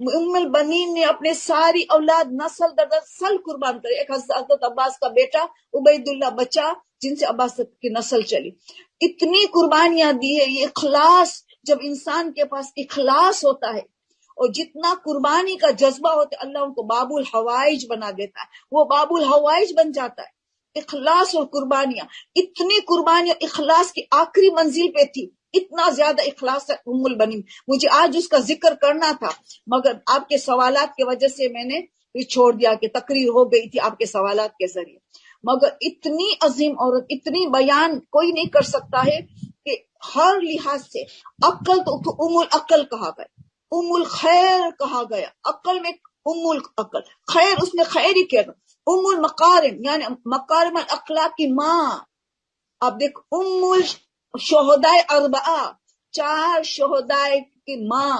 ام البنین نے اپنے ساری اولاد نسل در نسل قربان کرے. ایک حضرت عباس کا بیٹا عبید اللہ بچا جن سے عباس کی نسل چلی. اتنی قربانیاں دی ہے. یہ اخلاص، جب انسان کے پاس اخلاص ہوتا ہے اور جتنا قربانی کا جذبہ ہوتا ہے، اللہ ان کو باب الحوائج بنا دیتا ہے. وہ باب الحوائج بن جاتا ہے. اخلاص اور قربانیاں، اتنی قربانیاں اخلاص کی آخری منزل پہ تھی. اتنا زیادہ اخلاص ہے ام البنین. مجھے آج اس کا ذکر کرنا تھا مگر آپ کے سوالات کی وجہ سے میں نے چھوڑ دیا کہ تقریر ہو گئی تھی آپ کے سوالات کے ذریعے. مگر اتنی عظیم عورت، اتنی بیان کوئی نہیں کر سکتا ہے کہ ہر لحاظ سے. عقل تو ام العقل کہا گیا، ام الخیر کہا گیا. عقل میں ام العقل، خیر اس میں خیر ہی کہنا. ام المقارم یعنی مکارم الاخلاق کی ماں. آپ دیکھ، ام الشہدائے اربعہ، 4 شہدائے کی ماں.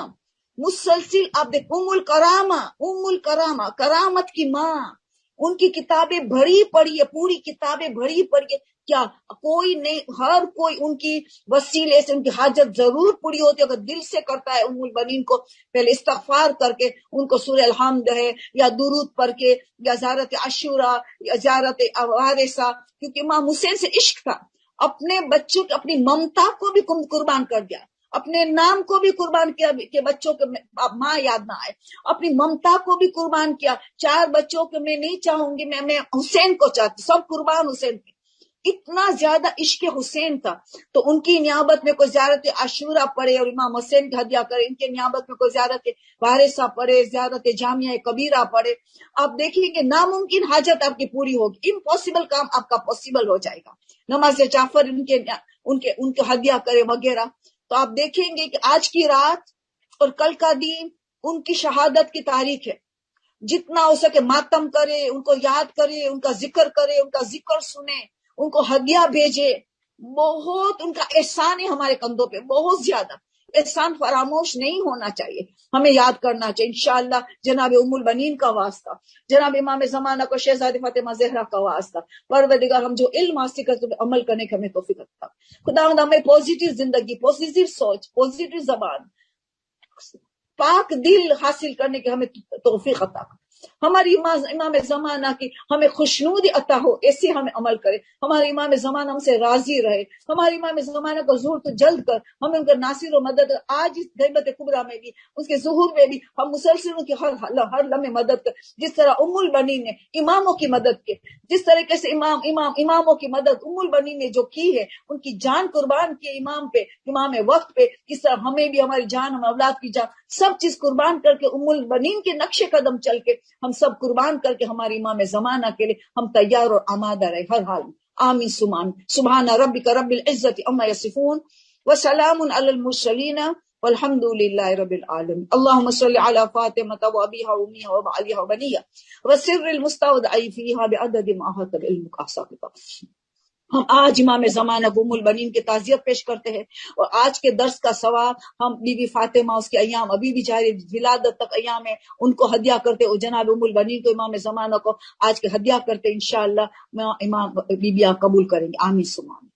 مسلسل آپ دیکھ، ام الکرامہ، ام الکرامہ کرامت کی ماں. ان کی کتابیں بھری پڑھی ہے، پوری کتابیں بھری پڑھی ہے. کیا کوئی نہیں، ہر کوئی ان کی وسیلے سے ان کی حاجت ضرور پوری ہوتی ہے اگر دل سے کرتا ہے. ام البنین کو پہلے استغفار کر کے ان کو سورہ الحمد ہے یا درود پڑھ کے یا زیارت عاشورہ یا زیارت وارثہ، کیونکہ امام حسین سے عشق تھا. اپنے بچوں کی اپنی ممتا کو بھی قربان کر دیا، اپنے نام کو بھی قربان کیا کہ بچوں کے ماں یاد نہ آئے. اپنی ممتا کو بھی قربان کیا. 4 بچوں کے میں نہیں چاہوں گی، میں حسین کو چاہتی. سب قربان حسین کی. اتنا زیادہ عشق حسین تھا. تو ان کی نیابت میں کوئی زیارت عاشورہ پڑھے اور امام حسین کا ہدیہ کرے. ان کے نیابت میں کوئی زیارت وارثہ پڑھے، زیارت جامعہ کبیرہ پڑھے. آپ دیکھیں کہ ناممکن حاجت آپ کی پوری ہوگی، امپاسبل کام آپ کا پاسبل ہو جائے گا. نماز جعفر ان کے ہدیہ کرے وغیرہ. تو آپ دیکھیں گے کہ آج کی رات اور کل کا دن ان کی شہادت کی تاریخ ہے. جتنا ہو سکے ماتم کرے، ان کو یاد کرے، ان کا ذکر کرے، ان کا ذکر سنے، ان کو ہدیہ بھیجے. بہت ان کا احسان ہے ہمارے کندھوں پہ، بہت زیادہ احسان فراموش نہیں ہونا چاہیے، ہمیں یاد کرنا چاہیے. انشاءاللہ جناب ام البنین کا واسطہ، جناب امام زمانہ کو شہزادی فاطمہ زہرا کا واسطہ، پروردگار ہم جو علم حاصل کرتے ہیں ہمیں عمل کرنے کی ہمیں توفیق عطا. خداوند ہمیں پازیٹیو زندگی، پازیٹیو سوچ، پازیٹیو زبان، پاک دل حاصل کرنے کی ہمیں توفیق عطا. ہماری امام زمانہ کی ہمیں خوشنودی عطا ہو، ایسے ہمیں عمل کرے. ہمارے امام زمانہ ہم سے راضی رہے. ہمارے امام زمانہ کو ظہور تو جلد کر، ہمیں ان کا ناصر و مدد. آج اس غیبت کبریٰ میں بھی، اس کے ظہور میں بھی ہم مسلسل ان کی ہر لمحے مدد کر. جس طرح ام البنین نے اماموں کی مدد کی، جس طریقے سے اماموں کی مدد ام البنین نے جو کی ہے، ان کی جان قربان کی امام پہ، امام وقت پہ، کس طرح ہمیں بھی ہماری جان، ہم اولاد کی جان، سب چیز قربان کر کے ام البنین کے نقش قدم چل کے ہم سب قربان کر کے ہمارے امام زمانہ کے لیے ہم تیار اور آمادہ رہے ہر حال میں. آمین ثم آمین. سبحان ربک رب العزت عما یصفون وسلام علی المرسلین والحمد للہ رب العالمین. اللهم صل علی فاطمة وابیها وامها وبعلها وبنیها وسر المستودع فیها بعدد ما احاط بعلمک احصاء. ہم آج امام زمانہ ام البنین کی تعزیت پیش کرتے ہیں اور آج کے درس کا ثواب ہم بی بی فاطمہ اس کے ایام ابھی بھی جاری ولادت تک ایام ہے ان کو ہدیہ کرتے اور جناب ام البنین کو امام زمانہ کو آج کے ہدیہ کرتے. انشاءاللہ امام بی بیاں قبول کریں گے. آمین ثم آمین.